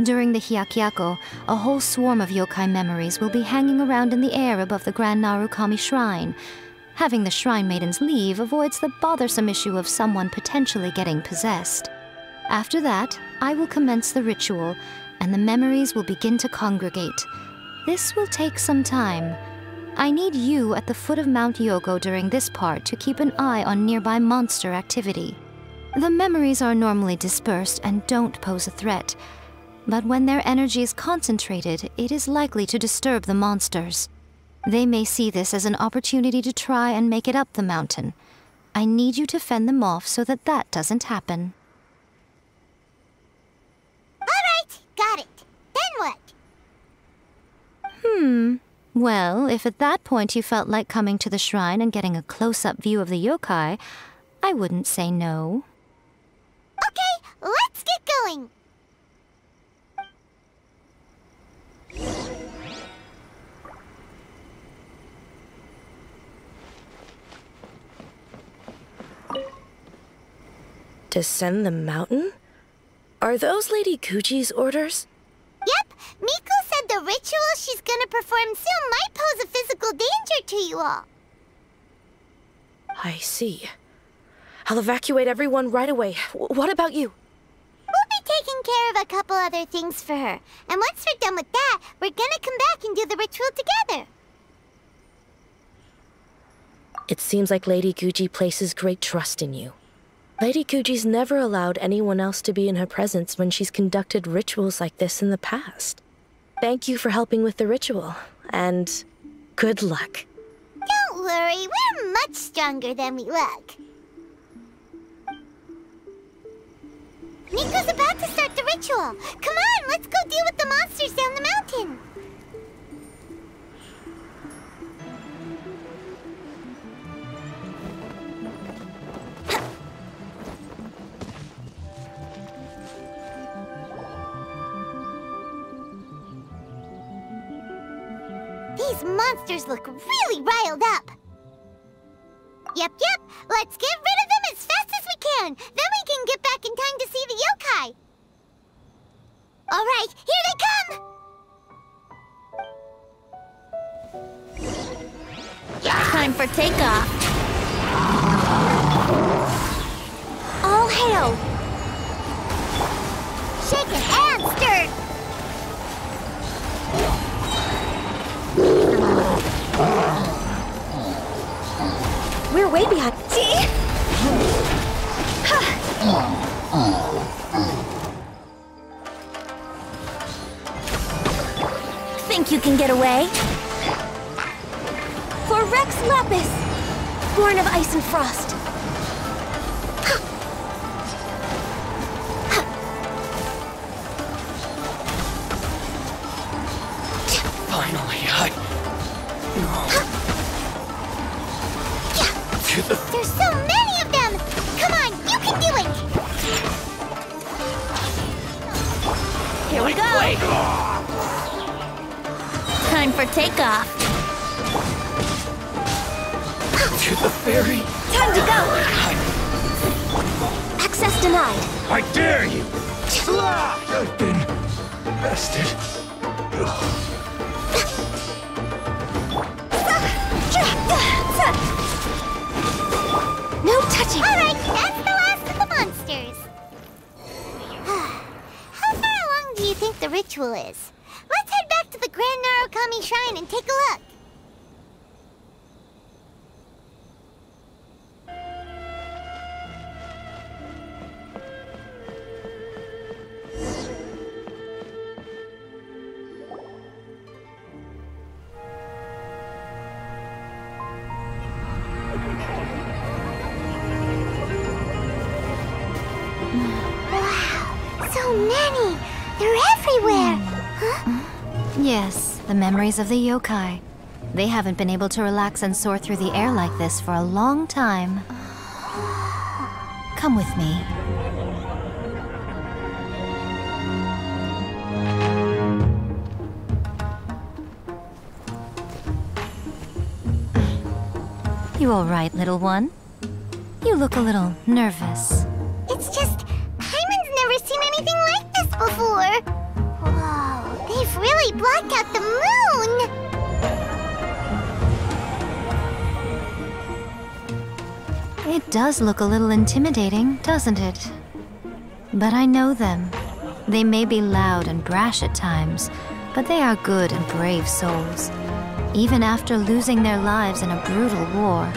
During the Hyakyako, a whole swarm of yokai memories will be hanging around in the air above the Grand Narukami Shrine. Having the Shrine Maidens leave avoids the bothersome issue of someone potentially getting possessed. After that, I will commence the ritual, and the memories will begin to congregate. This will take some time. I need you at the foot of Mount Yogo during this part to keep an eye on nearby monster activity. The memories are normally dispersed and don't pose a threat, but when their energy is concentrated, it is likely to disturb the monsters. They may see this as an opportunity to try and make it up the mountain. I need you to fend them off so that that doesn't happen. Alright, got it. Then what? Well, if at that point you felt like coming to the shrine and getting a close-up view of the yokai, I wouldn't say no. Okay, let's get going! Descend the mountain? Are those Lady Kuji's orders? Yep, Miko said the ritual she's gonna perform soon might pose a physical danger to you all. I see. I'll evacuate everyone right away. What about you? We'll be taking care of a couple other things for her. And once we're done with that, we're gonna come back and do the ritual together. It seems like Lady Kuji places great trust in you. Lady Kuji's never allowed anyone else to be in her presence when she's conducted rituals like this in the past. Thank you for helping with the ritual, and good luck. Don't worry, we're much stronger than we look. Miko's about to start the ritual. Come on, let's go deal with the monsters down the mountain. These monsters look really riled up. Yep, let's get rid of them as fast as we can. Then we can get back in time to see the yokai. All right, here they come. Time for takeoff. All hail. Shaken and stirred. We're way behind. See? Think you can get away? For Rex Lapis, born of ice and frost. Finally, There's so many of them! Come on, you can do it! Here we go! Time for takeoff. To the ferry. Time to go! Access denied. I dare you! I've been bested. No touching! Alright, that's the last of the monsters. How far along do you think the ritual is? Let's head back to the Grand Narukami Shrine and take a look. Wow, so many! They're everywhere! Huh? Yes, the memories of the yokai. They haven't been able to relax and soar through the air like this for a long time. Come with me. You all right, little one? You look a little nervous. It's just, Paimon's never seen anything like this before. Whoa, they've really blocked out the moon! It does look a little intimidating, doesn't it? But I know them. They may be loud and brash at times, but they are good and brave souls. Even after losing their lives in a brutal war,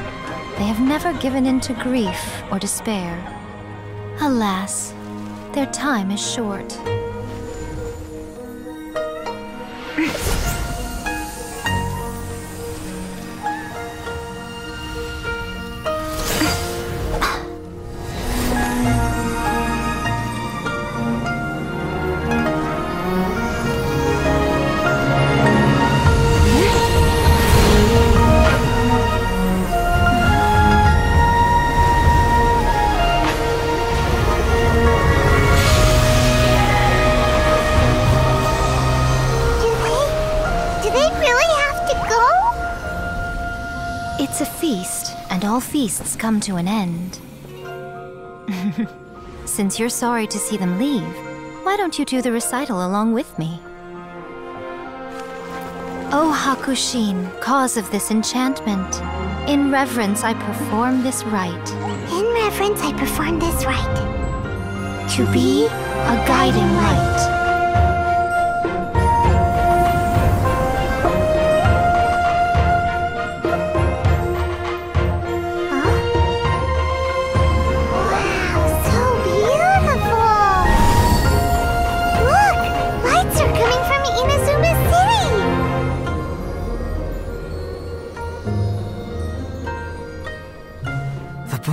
they have never given in to grief or despair. Alas, their time is short. It's a feast, and all feasts come to an end. Since you're sorry to see them leave, why don't you do the recital along with me? O Hakushin, cause of this enchantment, in reverence I perform this rite. In reverence I perform this rite. To be a guiding light.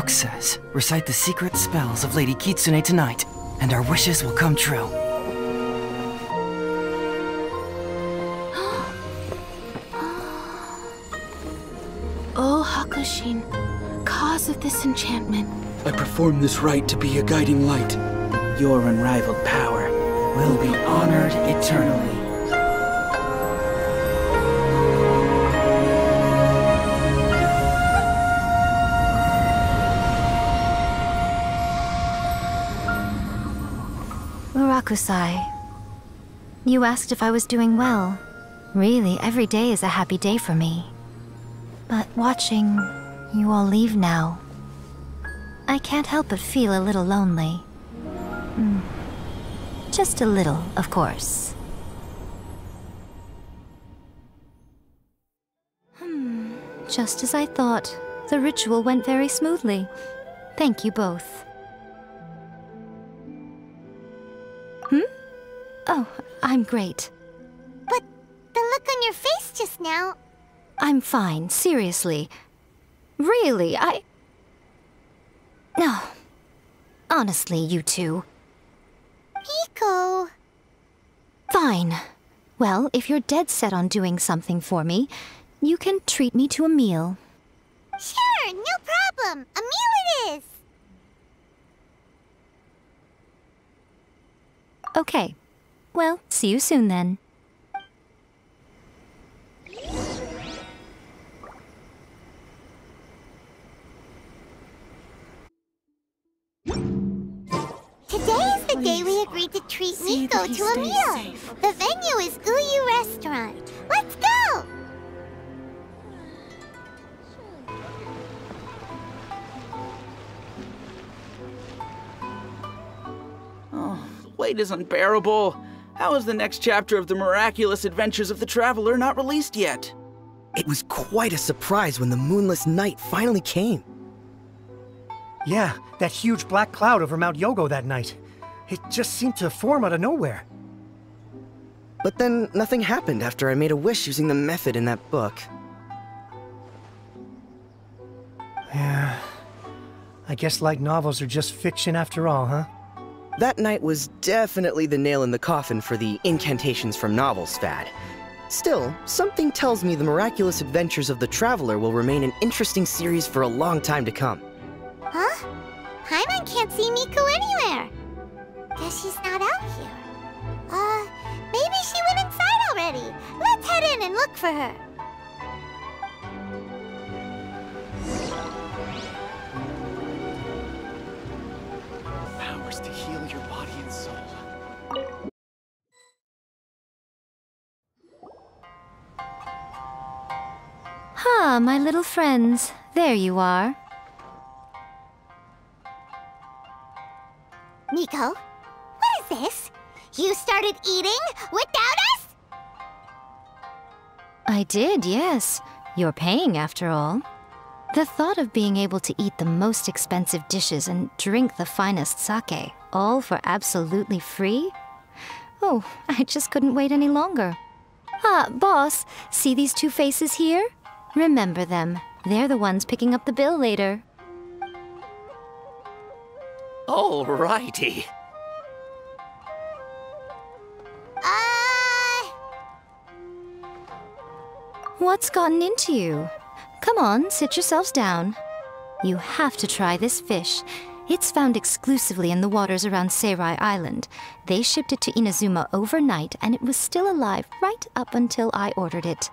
Says, recite the secret spells of Lady Kitsune tonight, and our wishes will come true. O Hakushin, cause of this enchantment. I perform this rite to be a guiding light. Your unrivaled power will be honored eternally. Murakusai, you asked if I was doing well. Really, every day is a happy day for me. But watching you all leave now, I can't help but feel a little lonely. Just a little, of course. Just as I thought, the ritual went very smoothly. Thank you both. Oh, I'm great. But the look on your face just now, I'm fine, seriously. Really, No. Honestly, you two. Miko. Fine. Well, if you're dead set on doing something for me, you can treat me to a meal. Sure, no problem. A meal it is. Okay. Well, see you soon then. Today is the day we agreed to treat Miko to a meal. The venue is Uyu Restaurant. Let's go! Oh, the wait is unbearable. How is the next chapter of the miraculous adventures of the Traveler not released yet? It was quite a surprise when the moonless night finally came. Yeah, that huge black cloud over Mount Yogo that night. It just seemed to form out of nowhere. But then nothing happened after I made a wish using the method in that book. Yeah. I guess light novels are just fiction after all, huh? That night was definitely the nail in the coffin for the incantations from novels fad. Still, something tells me the miraculous adventures of the Traveler will remain an interesting series for a long time to come. Huh? Paimon can't see Miko anywhere. Guess she's not out here. Maybe she went inside already. Let's head in and look for her. Powers to heal your body and soul. Ah, my little friends. There you are. Miko, what is this? You started eating without us? I did, yes. You're paying, after all. The thought of being able to eat the most expensive dishes and drink the finest sake, all for absolutely free? Oh, I just couldn't wait any longer. Ah, boss, see these two faces here? Remember them. They're the ones picking up the bill later. Alrighty. What's gotten into you? Come on, sit yourselves down. You have to try this fish. It's found exclusively in the waters around Seirai Island. They shipped it to Inazuma overnight, and it was still alive right up until I ordered it.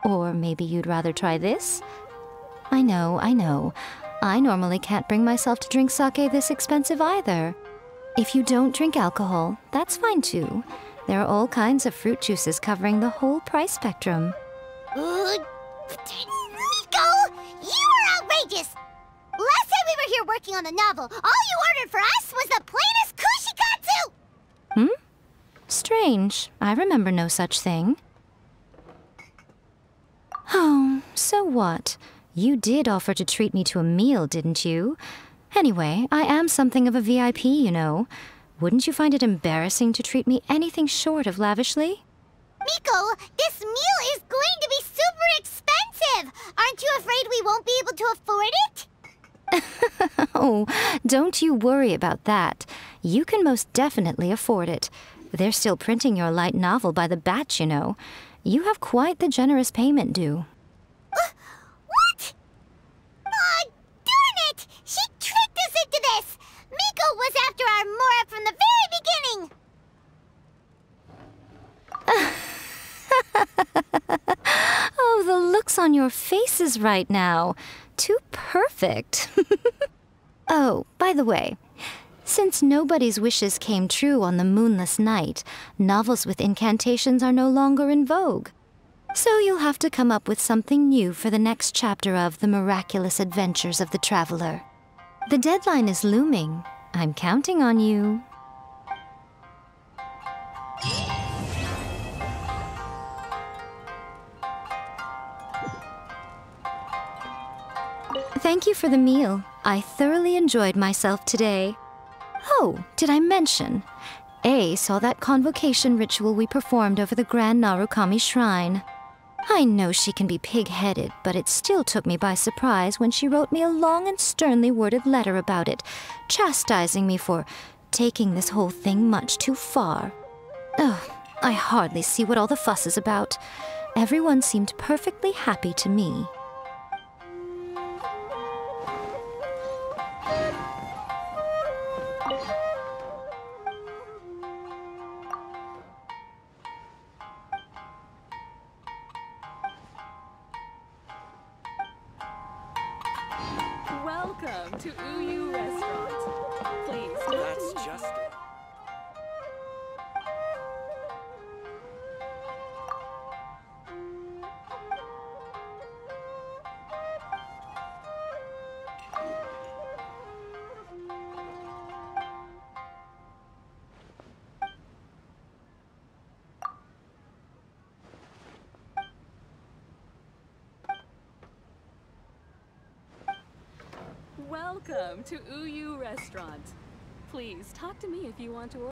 Or maybe you'd rather try this? I know. I normally can't bring myself to drink sake this expensive either. If you don't drink alcohol, that's fine too. There are all kinds of fruit juices covering the whole price spectrum. Miko, you are outrageous! Last time we were here working on the novel, all you ordered for us was the plainest kushikatsu! Strange. I remember no such thing. Oh, so what? You did offer to treat me to a meal, didn't you? Anyway, I am something of a VIP, you know. Wouldn't you find it embarrassing to treat me anything short of lavishly? Miko, this meal is going to be super expensive! Aren't you afraid we won't be able to afford it? Oh, don't you worry about that. You can most definitely afford it. They're still printing your light novel by the batch, you know. You have quite the generous payment due. What? Darn it! She tricked us into this! Miko was after our Mora from the very beginning! Oh, the looks on your faces right now. Too perfect. Oh, by the way, since nobody's wishes came true on the moonless night, novels with incantations are no longer in vogue. So you'll have to come up with something new for the next chapter of The Miraculous Adventures of the Traveler. The deadline is looming. I'm counting on you. Thank you for the meal. I thoroughly enjoyed myself today. Oh, did I mention? A saw that convocation ritual we performed over the Grand Narukami Shrine. I know she can be pig-headed, but it still took me by surprise when she wrote me a long and sternly worded letter about it, chastising me for taking this whole thing much too far. Ugh, I hardly see what all the fuss is about. Everyone seemed perfectly happy to me. Welcome to Uyu Restaurant. Please. That's just... Welcome to Uyu Restaurant. Please talk to me if you want to order.